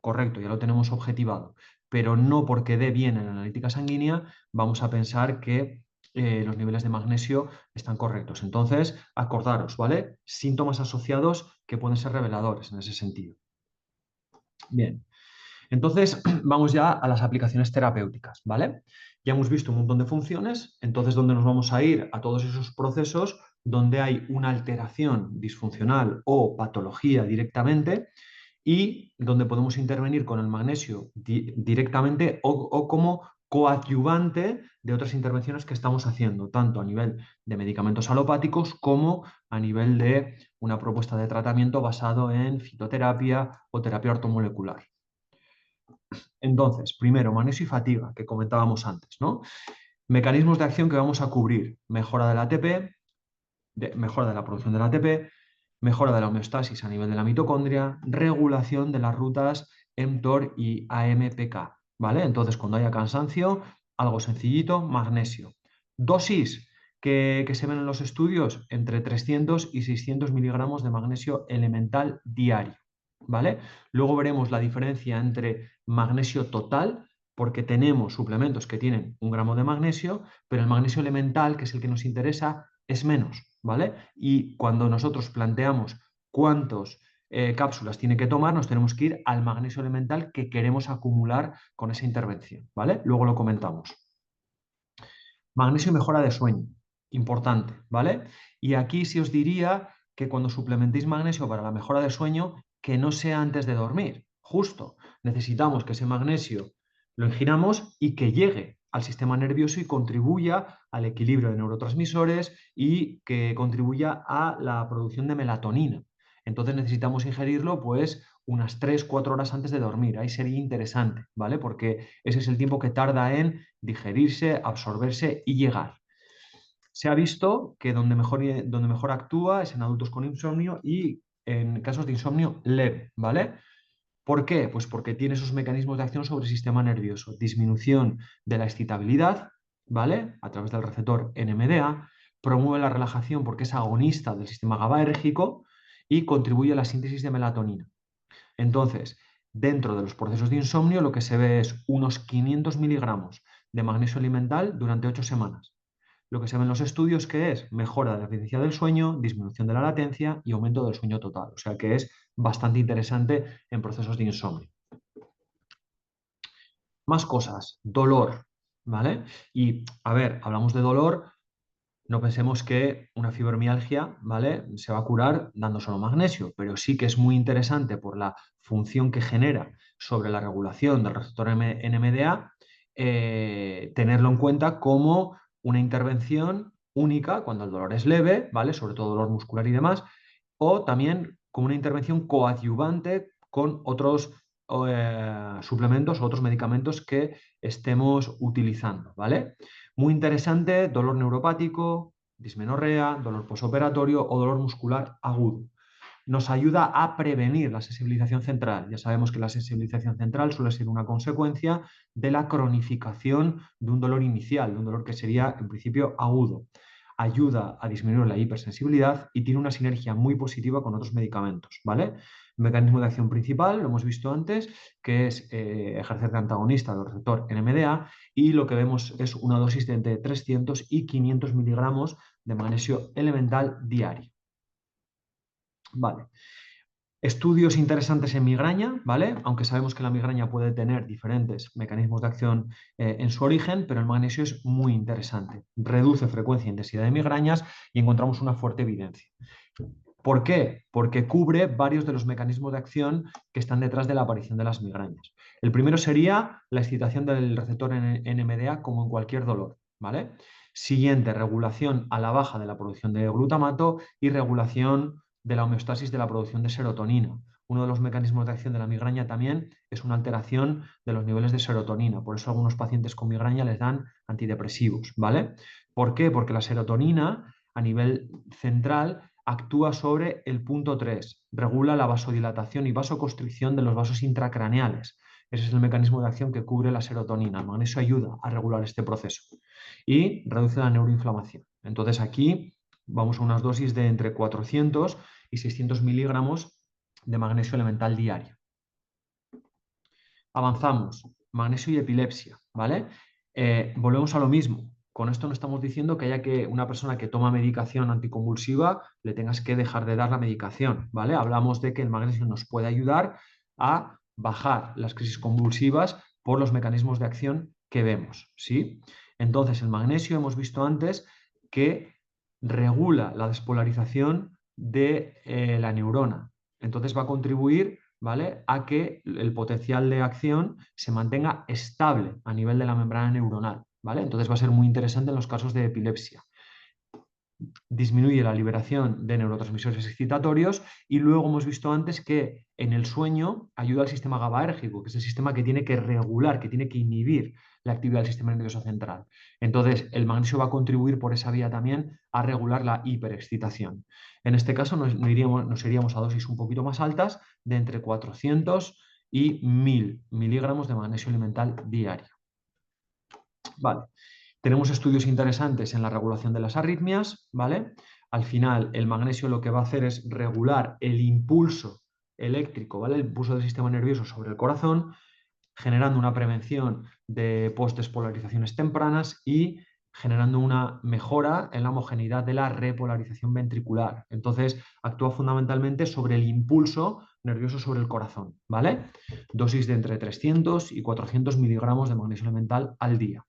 correcto, ya lo tenemos objetivado, pero no porque dé bien en la analítica sanguínea, vamos a pensar que los niveles de magnesio están correctos. Entonces, acordaros, ¿vale? Síntomas asociados que pueden ser reveladores en ese sentido. Bien. Entonces, vamos ya a las aplicaciones terapéuticas, ¿vale? Ya hemos visto un montón de funciones, entonces, ¿dónde nos vamos a ir? A todos esos procesos donde hay una alteración disfuncional o patología directamente y donde podemos intervenir con el magnesio directamente o como coadyuvante de otras intervenciones que estamos haciendo, tanto a nivel de medicamentos alopáticos como a nivel de una propuesta de tratamiento basado en fitoterapia o terapia ortomolecular. Entonces, primero, magnesio y fatiga, que comentábamos antes, ¿no? Mecanismos de acción que vamos a cubrir: mejora del ATP, mejora de la producción del ATP, mejora de la homeostasis a nivel de la mitocondria, regulación de las rutas mTOR y AMPK, ¿vale? Entonces, cuando haya cansancio, algo sencillito, magnesio. Dosis que se ven en los estudios, entre 300 y 600 miligramos de magnesio elemental diario, ¿vale? Luego veremos la diferencia entre magnesio total, porque tenemos suplementos que tienen 1 gramo de magnesio, pero el magnesio elemental, que es el que nos interesa, es menos, ¿vale? Y cuando nosotros planteamos cuántas cápsulas tiene que tomar, nos tenemos que ir al magnesio elemental que queremos acumular con esa intervención, ¿vale? Luego lo comentamos. Magnesio y mejora de sueño, importante, ¿vale? Y aquí sí os diría que cuando suplementéis magnesio para la mejora de sueño, que no sea antes de dormir, justo. Necesitamos que ese magnesio lo ingiramos y que llegue al sistema nervioso y contribuya al equilibrio de neurotransmisores y que contribuya a la producción de melatonina. Entonces necesitamos ingerirlo pues unas 3-4 horas antes de dormir. Ahí sería interesante, ¿vale? Porque ese es el tiempo que tarda en digerirse, absorberse y llegar. Se ha visto que donde mejor actúa es en adultos con insomnio y en casos de insomnio leve, ¿vale? ¿Por qué? Pues porque tiene esos mecanismos de acción sobre el sistema nervioso. Disminución de la excitabilidad, ¿vale? A través del receptor NMDA, promueve la relajación porque es agonista del sistema GABAérgico y contribuye a la síntesis de melatonina. Entonces, dentro de los procesos de insomnio, lo que se ve es unos 500 miligramos de magnesio elemental durante 8 semanas. Lo que se ve en los estudios que es mejora de la eficiencia del sueño, disminución de la latencia y aumento del sueño total. O sea que es bastante interesante en procesos de insomnio. Más cosas, dolor, ¿vale? Y, a ver, hablamos de dolor No pensemos que una fibromialgia, ¿vale?, se va a curar dando solo magnesio, pero sí que es muy interesante por la función que genera sobre la regulación del receptor NMDA, tenerlo en cuenta como una intervención única cuando el dolor es leve, ¿vale?, sobre todo dolor muscular y demás, o también como una intervención coadyuvante con otros suplementos o otros medicamentos que estemos utilizando, ¿vale? Muy interesante, dolor neuropático, dismenorrea, dolor posoperatorio o dolor muscular agudo. Nos ayuda a prevenir la sensibilización central. Ya sabemos que la sensibilización central suele ser una consecuencia de la cronificación de un dolor inicial, de un dolor que sería en principio agudo. Ayuda a disminuir la hipersensibilidad y tiene una sinergia muy positiva con otros medicamentos, ¿vale? El mecanismo de acción principal, lo hemos visto antes, que es ejercer de antagonista del receptor NMDA, y lo que vemos es una dosis de entre 300 y 500 miligramos de magnesio elemental diario. Vale. Estudios interesantes en migraña, ¿vale? Aunque sabemos que la migraña puede tener diferentes mecanismos de acción en su origen, pero el magnesio es muy interesante. Reduce frecuencia e intensidad de migrañas y encontramos una fuerte evidencia. ¿Por qué? Porque cubre varios de los mecanismos de acción que están detrás de la aparición de las migrañas. El primero sería la excitación del receptor NMDA como en cualquier dolor, ¿vale? Siguiente, regulación a la baja de la producción de glutamato y regulación de la homeostasis de la producción de serotonina. Uno de los mecanismos de acción de la migraña también es una alteración de los niveles de serotonina. Por eso a algunos pacientes con migraña les dan antidepresivos, ¿vale? ¿Por qué? Porque la serotonina a nivel central actúa sobre el punto 3, regula la vasodilatación y vasoconstricción de los vasos intracraneales. Ese es el mecanismo de acción que cubre la serotonina. El magnesio ayuda a regular este proceso y reduce la neuroinflamación. Entonces aquí vamos a unas dosis de entre 400 y 600 miligramos de magnesio elemental diario. Avanzamos, magnesio y epilepsia, ¿vale? Volvemos a lo mismo. Con esto no estamos diciendo que haya que una persona que toma medicación anticonvulsiva le tengas que dejar de dar la medicación, ¿vale? Hablamos de que el magnesio nos puede ayudar a bajar las crisis convulsivas por los mecanismos de acción que vemos, ¿sí? Entonces, el magnesio hemos visto antes que regula la despolarización de la neurona. Entonces va a contribuir, ¿vale?, a que el potencial de acción se mantenga estable a nivel de la membrana neuronal, ¿vale? Entonces va a ser muy interesante en los casos de epilepsia. Disminuye la liberación de neurotransmisores excitatorios y luego hemos visto antes que en el sueño ayuda al sistema GABAérgico, que es el sistema que tiene que regular, que tiene que inhibir la actividad del sistema nervioso central. Entonces, el magnesio va a contribuir por esa vía también a regular la hiperexcitación. En este caso nos iríamos a dosis un poquito más altas, de entre 400 y 1000 miligramos de magnesio elemental diario. Vale. Tenemos estudios interesantes en la regulación de las arritmias, ¿vale? Al final, el magnesio lo que va a hacer es regular el impulso eléctrico, ¿vale?, el impulso del sistema nervioso sobre el corazón, generando una prevención de postdespolarizaciones tempranas y generando una mejora en la homogeneidad de la repolarización ventricular. Entonces, actúa fundamentalmente sobre el impulso nervioso sobre el corazón, ¿vale? Dosis de entre 300 y 400 miligramos de magnesio elemental al día.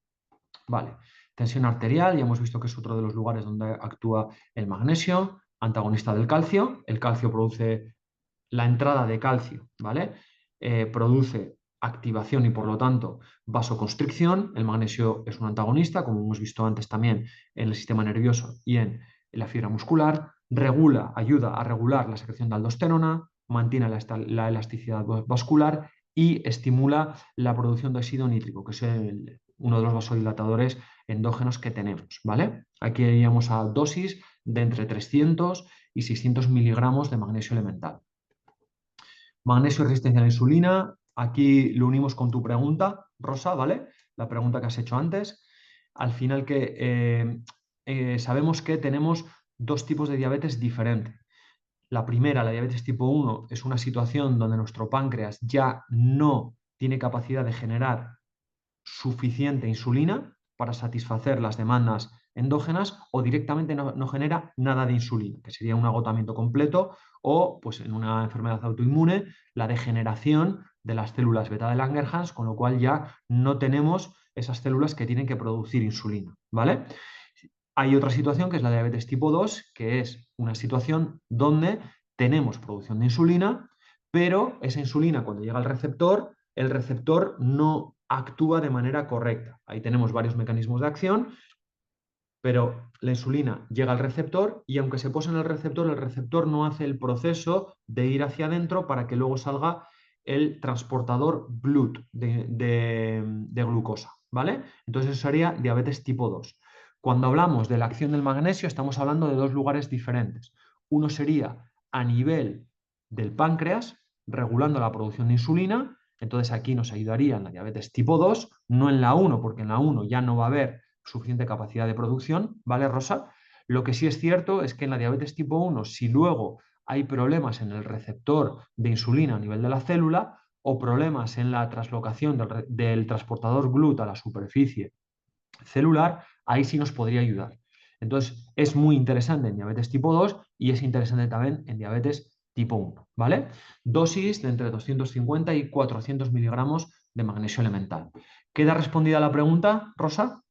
Vale, tensión arterial, ya hemos visto que es otro de los lugares donde actúa el magnesio, antagonista del calcio. El calcio produce la entrada de calcio, ¿vale? Produce activación y por lo tanto vasoconstricción. El magnesio es un antagonista, como hemos visto antes también en el sistema nervioso y en la fibra muscular. Regula, ayuda a regular la secreción de aldosterona, mantiene la elasticidad vascular y estimula la producción de óxido nítrico, que es uno de los vasodilatadores endógenos que tenemos, ¿vale? Aquí iríamos a dosis de entre 300 y 600 miligramos de magnesio elemental. Magnesio y resistencia a la insulina. Aquí lo unimos con tu pregunta, Rosa, ¿vale? La pregunta que has hecho antes. Al final sabemos que tenemos dos tipos de diabetes diferentes. La primera, la diabetes tipo 1, es una situación donde nuestro páncreas ya no tiene capacidad de generar suficiente insulina para satisfacer las demandas endógenas o directamente no genera nada de insulina, que sería un agotamiento completo o, pues en una enfermedad autoinmune, la degeneración de las células beta de Langerhans, con lo cual ya no tenemos esas células que tienen que producir insulina, ¿vale? Hay otra situación que es la diabetes tipo 2, que es una situación donde tenemos producción de insulina, pero esa insulina cuando llega al receptor, el receptor no actúa de manera correcta. Ahí tenemos varios mecanismos de acción, pero la insulina llega al receptor y aunque se pose en el receptor no hace el proceso de ir hacia adentro para que luego salga el transportador GLUT de glucosa, ¿vale? Entonces eso sería diabetes tipo 2. Cuando hablamos de la acción del magnesio estamos hablando de dos lugares diferentes. Uno sería a nivel del páncreas, regulando la producción de insulina. Entonces aquí nos ayudaría en la diabetes tipo 2, no en la 1, porque en la 1 ya no va a haber suficiente capacidad de producción, ¿vale, Rosa? Lo que sí es cierto es que en la diabetes tipo 1, si luego hay problemas en el receptor de insulina a nivel de la célula o problemas en la translocación del transportador GLUT a la superficie celular, ahí sí nos podría ayudar. Entonces, es muy interesante en diabetes tipo 2 y es interesante también en diabetes tipo 1, ¿vale? Dosis de entre 250 y 400 miligramos de magnesio elemental. ¿Queda respondida la pregunta, Rosa?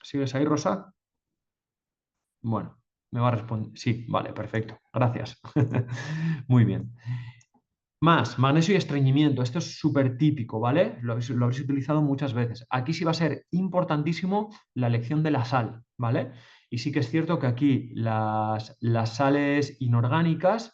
¿Sigues ahí, Rosa? Bueno, me va a responder. Sí, vale, perfecto. Gracias. Muy bien. Más, magnesio y estreñimiento. Esto es súper típico, ¿vale? Lo habréis utilizado muchas veces. Aquí sí va a ser importantísimo la elección de la sal, ¿vale? Y sí que es cierto que aquí las sales inorgánicas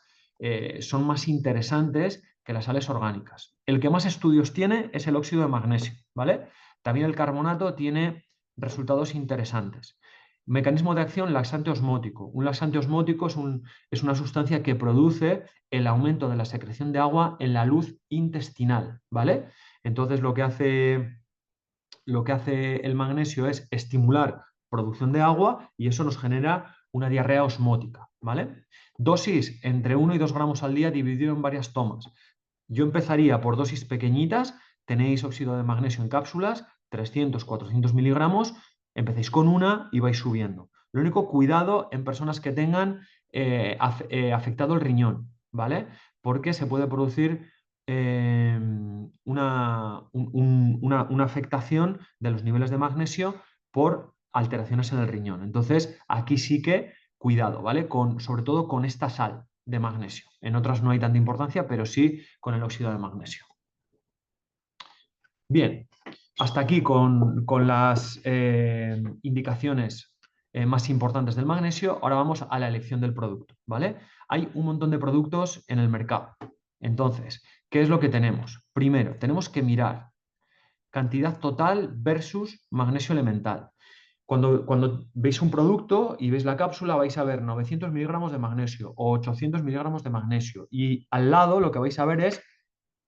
son más interesantes que las sales orgánicas. El que más estudios tiene es el óxido de magnesio, ¿vale? También el carbonato tiene resultados interesantes. Mecanismo de acción, laxante osmótico. Un laxante osmótico es una sustancia que produce el aumento de la secreción de agua en la luz intestinal, ¿vale? Entonces lo que hace el magnesio es estimular producción de agua y eso nos genera una diarrea osmótica, ¿vale? Dosis entre 1 y 2 gramos al día dividido en varias tomas. Yo empezaría por dosis pequeñitas, tenéis óxido de magnesio en cápsulas, 300, 400 miligramos, empecéis con una y vais subiendo. Lo único, cuidado en personas que tengan afectado el riñón, ¿vale? Porque se puede producir una afectación de los niveles de magnesio por alteraciones en el riñón. Entonces, aquí sí que cuidado, ¿vale? Sobre todo con esta sal de magnesio. En otras no hay tanta importancia, pero sí con el óxido de magnesio. Bien, hasta aquí con las indicaciones más importantes del magnesio. Ahora vamos a la elección del producto, ¿vale? Hay un montón de productos en el mercado. Entonces, ¿qué es lo que tenemos? Primero, tenemos que mirar cantidad total versus magnesio elemental. Cuando veis un producto y veis la cápsula, vais a ver 900 miligramos de magnesio o 800 miligramos de magnesio. Y al lado lo que vais a ver es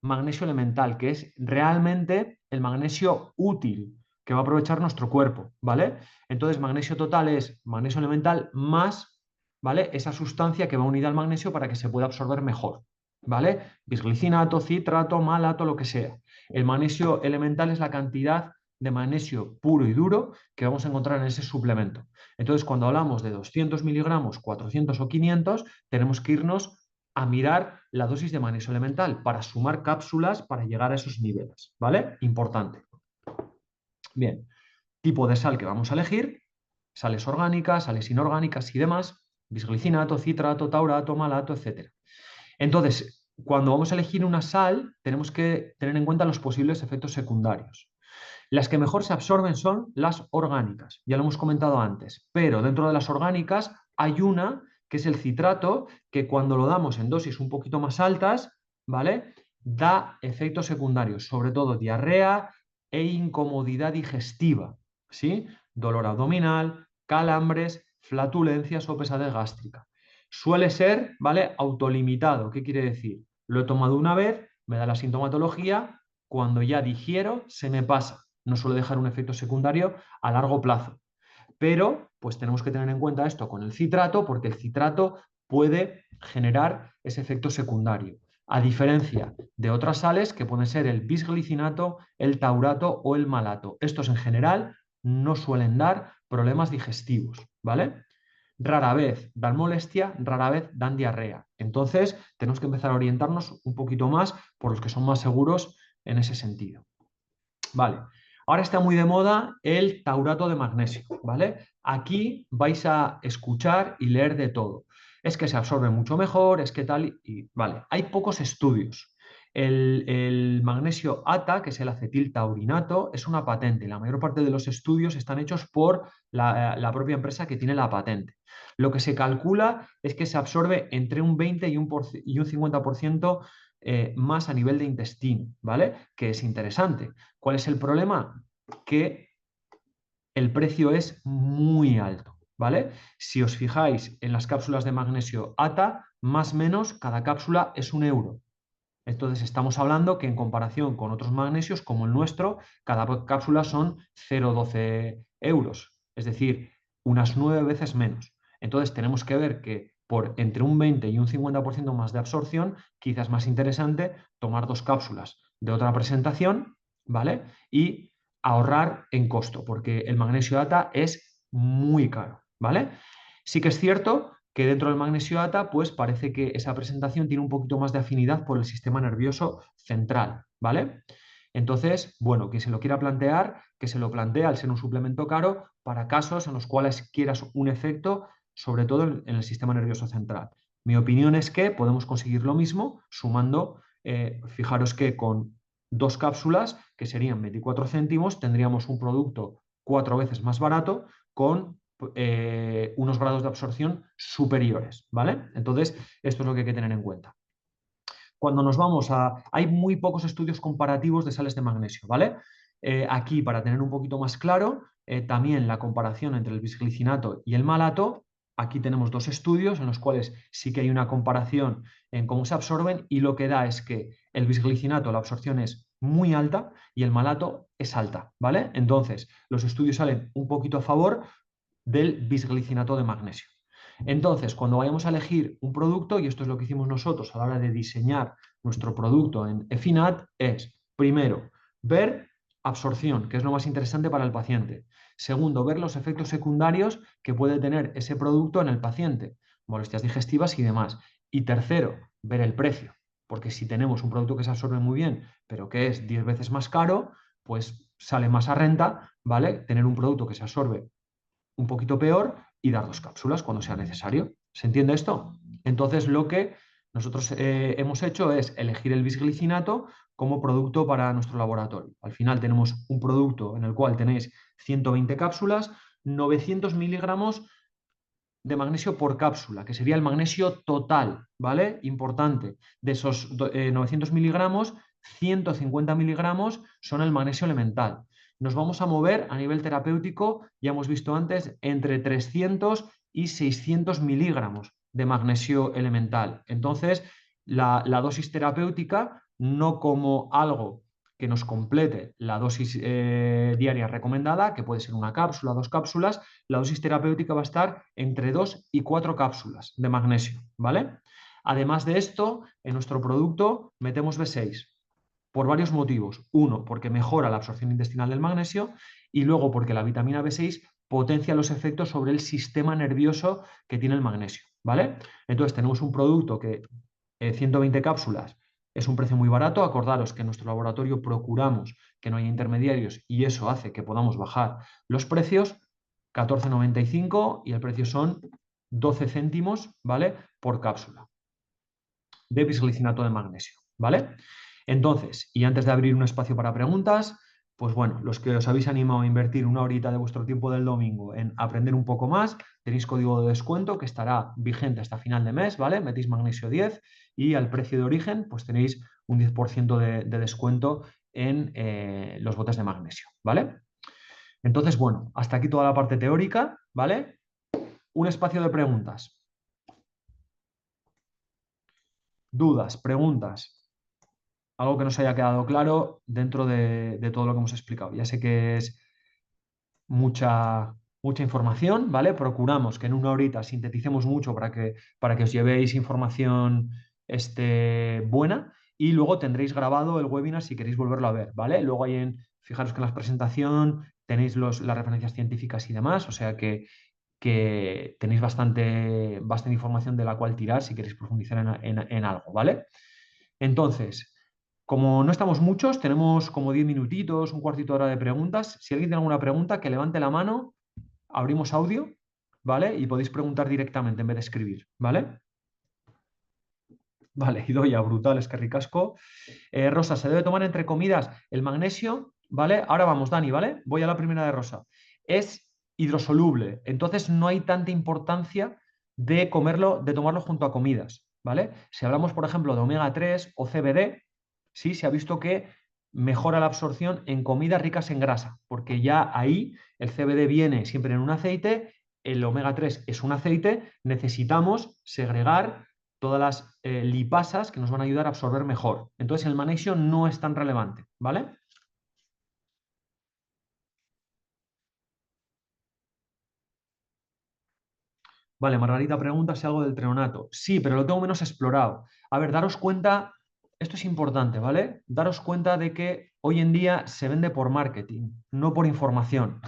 magnesio elemental, que es realmente el magnesio útil que va a aprovechar nuestro cuerpo, ¿vale? Entonces, magnesio total es magnesio elemental más, ¿vale? Esa sustancia que va unida al magnesio para que se pueda absorber mejor, ¿vale? Bisglicinato, citrato, malato, lo que sea. El magnesio elemental es la cantidad de magnesio puro y duro que vamos a encontrar en ese suplemento. Entonces, cuando hablamos de 200 miligramos, 400 o 500, tenemos que irnos a mirar la dosis de magnesio elemental para sumar cápsulas para llegar a esos niveles, ¿vale? Importante. Bien, tipo de sal que vamos a elegir, sales orgánicas, sales inorgánicas y demás, bisglicinato, citrato, taurato, malato, etc. Entonces, cuando vamos a elegir una sal, tenemos que tener en cuenta los posibles efectos secundarios. Las que mejor se absorben son las orgánicas, ya lo hemos comentado antes, pero dentro de las orgánicas hay una que es el citrato, que cuando lo damos en dosis un poquito más altas, ¿vale? Da efectos secundarios, sobre todo diarrea e incomodidad digestiva, ¿sí? Dolor abdominal, calambres, flatulencias o pesadez gástrica. Suele ser, ¿vale? Autolimitado. ¿Qué quiere decir? Lo he tomado una vez, me da la sintomatología, cuando ya digiero se me pasa. No suele dejar un efecto secundario a largo plazo. Pero pues tenemos que tener en cuenta esto con el citrato, porque el citrato puede generar ese efecto secundario, a diferencia de otras sales que pueden ser el bisglicinato, el taurato o el malato. Estos en general no suelen dar problemas digestivos, ¿vale? rara vez dan molestia, rara vez dan diarrea. Entonces, tenemos que empezar a orientarnos un poquito más por los que son más seguros en ese sentido. Vale. Ahora está muy de moda el taurato de magnesio, ¿vale? Aquí vais a escuchar y leer de todo. Es que se absorbe mucho mejor, es que tal, y vale. Hay pocos estudios. El magnesio ATA, que es el acetiltaurinato, es una patente. La mayor parte de los estudios están hechos por la propia empresa que tiene la patente. Lo que se calcula es que se absorbe entre un 20 y un 50% más a nivel de intestino, ¿vale? Que es interesante. ¿Cuál es el problema? Que el precio es muy alto, ¿vale? Si os fijáis en las cápsulas de magnesio ATA, más o menos cada cápsula es 1 euro. Entonces estamos hablando que en comparación con otros magnesios como el nuestro, cada cápsula son 0,12 euros, es decir, unas 9 veces menos. Entonces tenemos que ver que por entre un 20 y un 50% más de absorción, quizás más interesante tomar 2 cápsulas de otra presentación, ¿vale? Y ahorrar en costo, porque el magnesio ATA es muy caro, ¿vale? Sí que es cierto que dentro del magnesio ATA, pues parece que esa presentación tiene un poquito más de afinidad por el sistema nervioso central, ¿vale? Entonces, bueno, quien se lo quiera plantear, que se lo plantee al ser un suplemento caro para casos en los cuales quieras un efecto, sobre todo en el sistema nervioso central. Mi opinión es que podemos conseguir lo mismo sumando, fijaros que con 2 cápsulas, que serían 24 céntimos, tendríamos un producto 4 veces más barato con unos grados de absorción superiores, ¿vale? Entonces, esto es lo que hay que tener en cuenta. Cuando nos vamos a... Hay muy pocos estudios comparativos de sales de magnesio, ¿vale? Aquí, para tener un poquito más claro, también la comparación entre el bisglicinato y el malato. Aquí tenemos 2 estudios en los cuales sí que hay una comparación en cómo se absorben y lo que da es que el bisglicinato, la absorción es muy alta y el malato es alta, ¿vale? Entonces, los estudios salen un poquito a favor del bisglicinato de magnesio. Entonces, cuando vayamos a elegir un producto, y esto es lo que hicimos nosotros a la hora de diseñar nuestro producto en EFINAT, es, primero, ver absorción, que es lo más interesante para el paciente. Segundo, ver los efectos secundarios que puede tener ese producto en el paciente, molestias digestivas y demás. Y tercero, ver el precio, porque si tenemos un producto que se absorbe muy bien, pero que es 10 veces más caro, pues sale más a renta, ¿vale? Tener un producto que se absorbe un poquito peor y dar 2 cápsulas cuando sea necesario. ¿Se entiende esto? Entonces, lo que nosotros hemos hecho es elegir el bisglicinato como producto para nuestro laboratorio. Al final tenemos un producto en el cual tenéis 120 cápsulas, 900 miligramos de magnesio por cápsula, que sería el magnesio total, ¿vale? Importante. De esos 900 miligramos, 150 miligramos son el magnesio elemental. Nos vamos a mover a nivel terapéutico, ya hemos visto antes, entre 300 y 600 miligramos de magnesio elemental. Entonces, la dosis terapéutica, no como algo que nos complete la dosis diaria recomendada, que puede ser 1 cápsula, 2 cápsulas, la dosis terapéutica va a estar entre 2 y 4 cápsulas de magnesio, ¿vale? Además de esto, en nuestro producto metemos B6 por varios motivos. Uno, porque mejora la absorción intestinal del magnesio y luego porque la vitamina B6 potencia los efectos sobre el sistema nervioso que tiene el magnesio, ¿vale? Entonces tenemos un producto que 120 cápsulas es un precio muy barato. Acordaros que en nuestro laboratorio procuramos que no haya intermediarios y eso hace que podamos bajar los precios. 14,95 y el precio son 12 céntimos, ¿vale? Por cápsula de bisglicinato de magnesio, ¿vale? Entonces, y antes de abrir un espacio para preguntas, pues bueno, los que os habéis animado a invertir 1 horita de vuestro tiempo del domingo en aprender un poco más, tenéis código de descuento que estará vigente hasta final de mes, ¿vale? Metéis magnesio 10 y al precio de origen, pues tenéis un 10% de descuento en los botes de magnesio, ¿vale? Entonces, bueno, hasta aquí toda la parte teórica, ¿vale? Un espacio de preguntas. Dudas, preguntas. Algo que nos haya quedado claro dentro de todo lo que hemos explicado. Ya sé que es mucha información, ¿vale? Procuramos que en 1 horita sinteticemos mucho para que os llevéis información buena y luego tendréis grabado el webinar si queréis volverlo a ver, ¿vale? Luego fijaros que en la presentación tenéis las referencias científicas y demás, o sea que que tenéis bastante información de la cual tirar si queréis profundizar en algo, ¿vale? Entonces, como no estamos muchos, tenemos como 10 minutitos, un cuartito de hora de preguntas. Si alguien tiene alguna pregunta, que levante la mano, abrimos audio, ¿vale? Y podéis preguntar directamente en vez de escribir, ¿vale? Vale, Idoia, brutal, es que ricasco. Rosa, se debe tomar entre comidas el magnesio, ¿vale? Ahora vamos, Dani, ¿vale? Voy a la primera de Rosa. Es hidrosoluble, entonces no hay tanta importancia de comerlo, de tomarlo junto a comidas, ¿vale? Si hablamos, por ejemplo, de omega 3 o CBD, sí, se ha visto que mejora la absorción en comidas ricas en grasa, porque ya ahí el CBD viene siempre en un aceite, el omega 3 es un aceite, necesitamos segregar todas las lipasas que nos van a ayudar a absorber mejor. Entonces el magnesio no es tan relevante, ¿vale? Vale, Margarita pregunta si algo del treonato. Sí, pero lo tengo menos explorado. A ver, daros cuenta, esto es importante, ¿vale? Daros cuenta de que hoy en día se vende por marketing, no por información.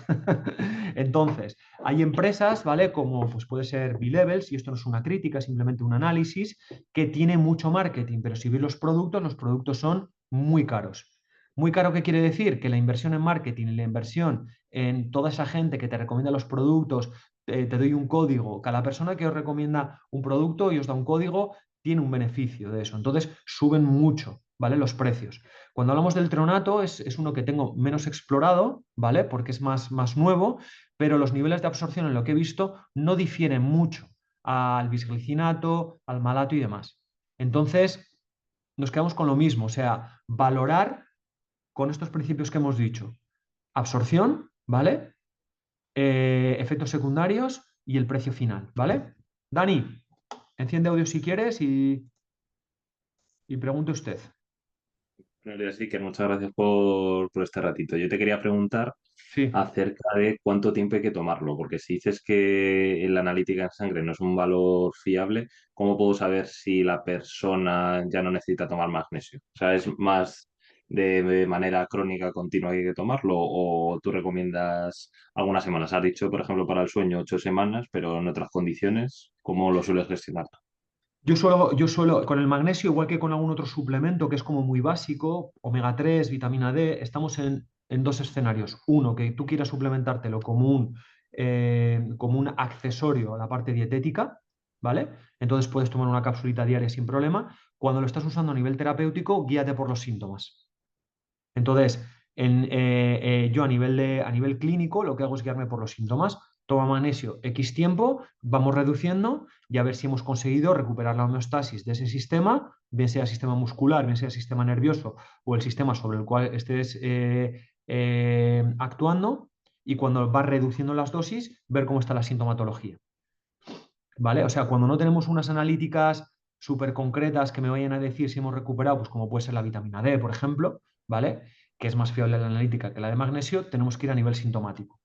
Entonces, hay empresas, ¿vale? Como pues puede ser B-Levels, y esto no es una crítica, es simplemente un análisis, que tiene mucho marketing, pero si veis los productos son muy caros. Muy caro, ¿qué quiere decir? Que la inversión en marketing y la inversión en toda esa gente que te recomienda los productos, te doy un código. Cada persona que os recomienda un producto y os da un código tiene un beneficio de eso. Entonces suben mucho, ¿vale? Los precios. Cuando hablamos del treonato es uno que tengo menos explorado, ¿vale? Porque es más nuevo, pero los niveles de absorción en lo que he visto no difieren mucho al bisglicinato, al malato y demás. Entonces, nos quedamos con lo mismo, o sea, valorar con estos principios que hemos dicho. Absorción, ¿vale? Efectos secundarios y el precio final, ¿vale? Dani, enciende audio si quieres y pregunte usted. Bueno, sí, que muchas gracias por este ratito. Yo te quería preguntar Sí. acerca de cuánto tiempo hay que tomarlo, porque si dices que la analítica en sangre no es un valor fiable, ¿cómo puedo saber si la persona ya no necesita tomar magnesio? O sea, ¿es más de manera crónica continua que hay que tomarlo o tú recomiendas algunas semanas? Has dicho, por ejemplo, para el sueño 8 semanas, pero en otras condiciones, ¿cómo lo sueles gestionar? Yo suelo, con el magnesio, igual que con algún otro suplemento que es como muy básico, omega 3, vitamina D, estamos en dos escenarios. Uno, que tú quieras suplementártelo como un accesorio a la parte dietética, ¿vale? Entonces puedes tomar una capsulita diaria sin problema. Cuando lo estás usando a nivel terapéutico, guíate por los síntomas. Entonces, yo a nivel clínico lo que hago es guiarme por los síntomas. Toma magnesio X tiempo, vamos reduciendo y a ver si hemos conseguido recuperar la homeostasis de ese sistema, bien sea sistema muscular, bien sea sistema nervioso o el sistema sobre el cual estés actuando. Y cuando vas reduciendo las dosis, ver cómo está la sintomatología. ¿Vale? O sea, cuando no tenemos unas analíticas súper concretas que me vayan a decir si hemos recuperado, pues como puede ser la vitamina D, por ejemplo, ¿vale? Que es más fiable la analítica que la de magnesio, tenemos que ir a nivel sintomático.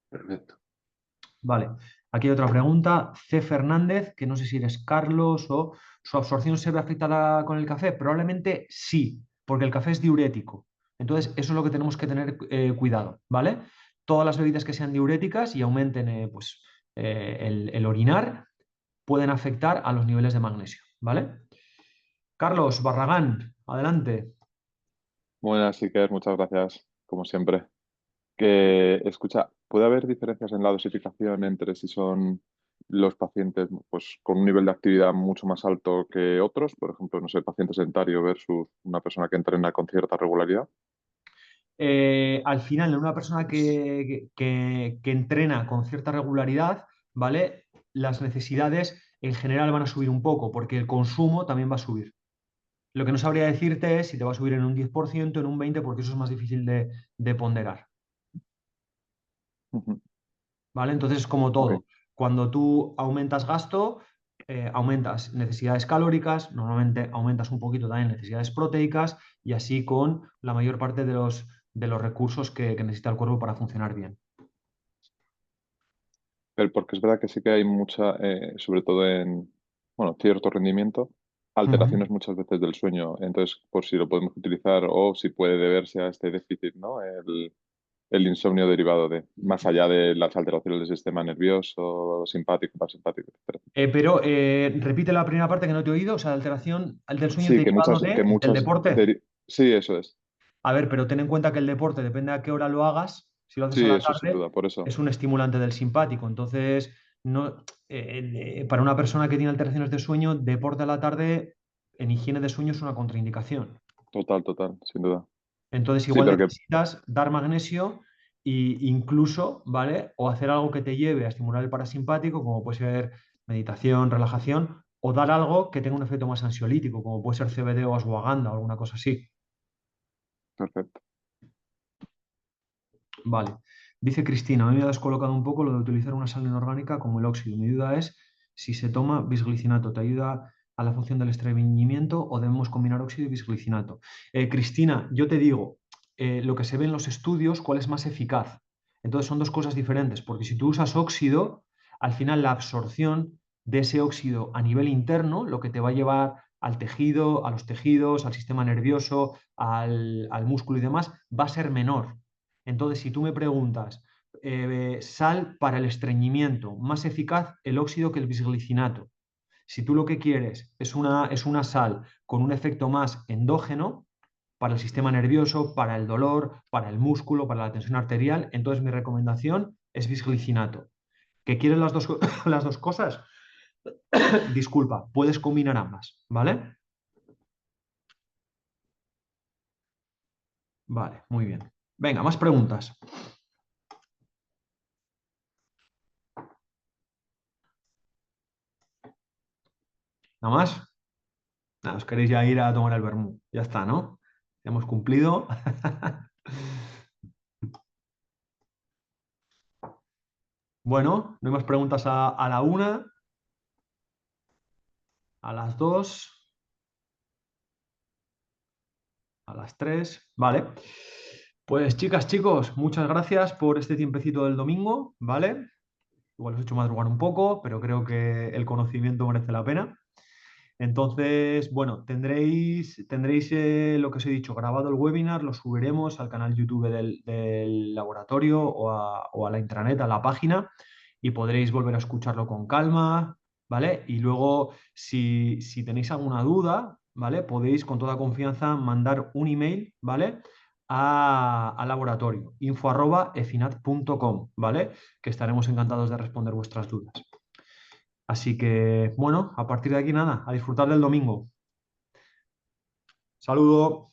Perfecto. Vale. Aquí hay otra pregunta. C. Fernández, que no sé si eres Carlos o su absorción se ve afectada con el café. Probablemente sí, porque el café es diurético. Entonces, eso es lo que tenemos que tener cuidado, ¿vale? Todas las bebidas que sean diuréticas y aumenten el orinar pueden afectar a los niveles de magnesio, ¿vale? Carlos Barragán, adelante. Buenas, Iker, muchas gracias, como siempre. Que escucha, ¿puede haber diferencias en la dosificación entre si son los pacientes pues, con un nivel de actividad mucho más alto que otros? Por ejemplo, no sé, paciente sedentario versus una persona que entrena con cierta regularidad. Al final, en una persona que entrena con cierta regularidad, ¿vale? Las necesidades en general van a subir un poco, porque el consumo también va a subir. Lo que no sabría decirte es si te va a subir en un 10%, en un 20%, porque eso es más difícil de ponderar. Ujú. ¿Vale? Entonces es como Ok. todo. Cuando tú aumentas gasto, aumentas necesidades calóricas, normalmente aumentas un poquito también necesidades proteicas y así con la mayor parte de los recursos que necesita el cuerpo para funcionar bien. Pero porque es verdad que sí que hay mucha, sobre todo en, bueno, cierto rendimiento, Ujú. alteraciones muchas veces del sueño. Entonces, por si lo podemos utilizar o si puede deberse a este déficit, ¿no? el insomnio derivado de, más allá de las alteraciones del sistema nervioso, simpático, parasimpático, etc. Pero repite la primera parte que no te he oído, o sea, la alteración del sueño Sí, derivado que del muchos, deporte. sí, eso es. A ver, pero ten en cuenta que el deporte, depende a qué hora lo hagas, si lo haces a Sí, la eso sin tarde, duda, por eso. es un estimulante del simpático. Entonces, no, para una persona que tiene alteraciones de sueño, deporte a la tarde en higiene de sueño es una contraindicación. Total, total, sin duda. Entonces, Sí, igual pero que necesitas dar magnesio e incluso, ¿vale? O hacer algo que te lleve a estimular el parasimpático, como puede ser meditación, relajación, o dar algo que tenga un efecto más ansiolítico, como puede ser CBD o ashwagandha o alguna cosa así. perfecto. Vale. Dice Cristina, a mí me ha descolocado un poco lo de utilizar una sal inorgánica como el óxido. Mi duda es si se toma bisglicinato, ¿te ayuda a la función del estreñimiento o debemos combinar óxido y bisglicinato? Cristina, yo te digo, lo que se ve en los estudios, ¿cuál es más eficaz? Entonces son dos cosas diferentes, porque si tú usas óxido, al final la absorción de ese óxido a nivel interno, lo que te va a llevar al tejido, a los tejidos, al sistema nervioso, al músculo y demás, va a ser menor. Entonces, si tú me preguntas, sal para el estreñimiento, más eficaz el óxido que el bisglicinato. Si tú lo que quieres es una sal con un efecto más endógeno para el sistema nervioso, para el dolor, para el músculo, para la tensión arterial, entonces mi recomendación es bisglicinato. ¿Que quieres las dos, las dos cosas? Disculpa, puedes combinar ambas, ¿vale? Vale, muy bien. Venga, más preguntas. ¿Nada más? Nada, os queréis ya ir a tomar el vermú. Ya está, ¿no? Hemos cumplido. Bueno, no hay más preguntas a la 1, a las 2, a las 3. Vale. Pues chicas, chicos, muchas gracias por este tiempecito del domingo, ¿vale? Igual os he hecho madrugar un poco, pero creo que el conocimiento merece la pena. Entonces, bueno, tendréis lo que os he dicho, grabado el webinar, lo subiremos al canal YouTube del laboratorio o a la intranet, a la página, y podréis volver a escucharlo con calma, ¿vale? Y luego, si tenéis alguna duda, ¿vale? Podéis con toda confianza mandar un email, ¿vale? Al laboratorio, info@efinat.com, ¿vale? Que estaremos encantados de responder vuestras dudas. Así que, bueno, a partir de aquí nada, a disfrutar del domingo. Saludo.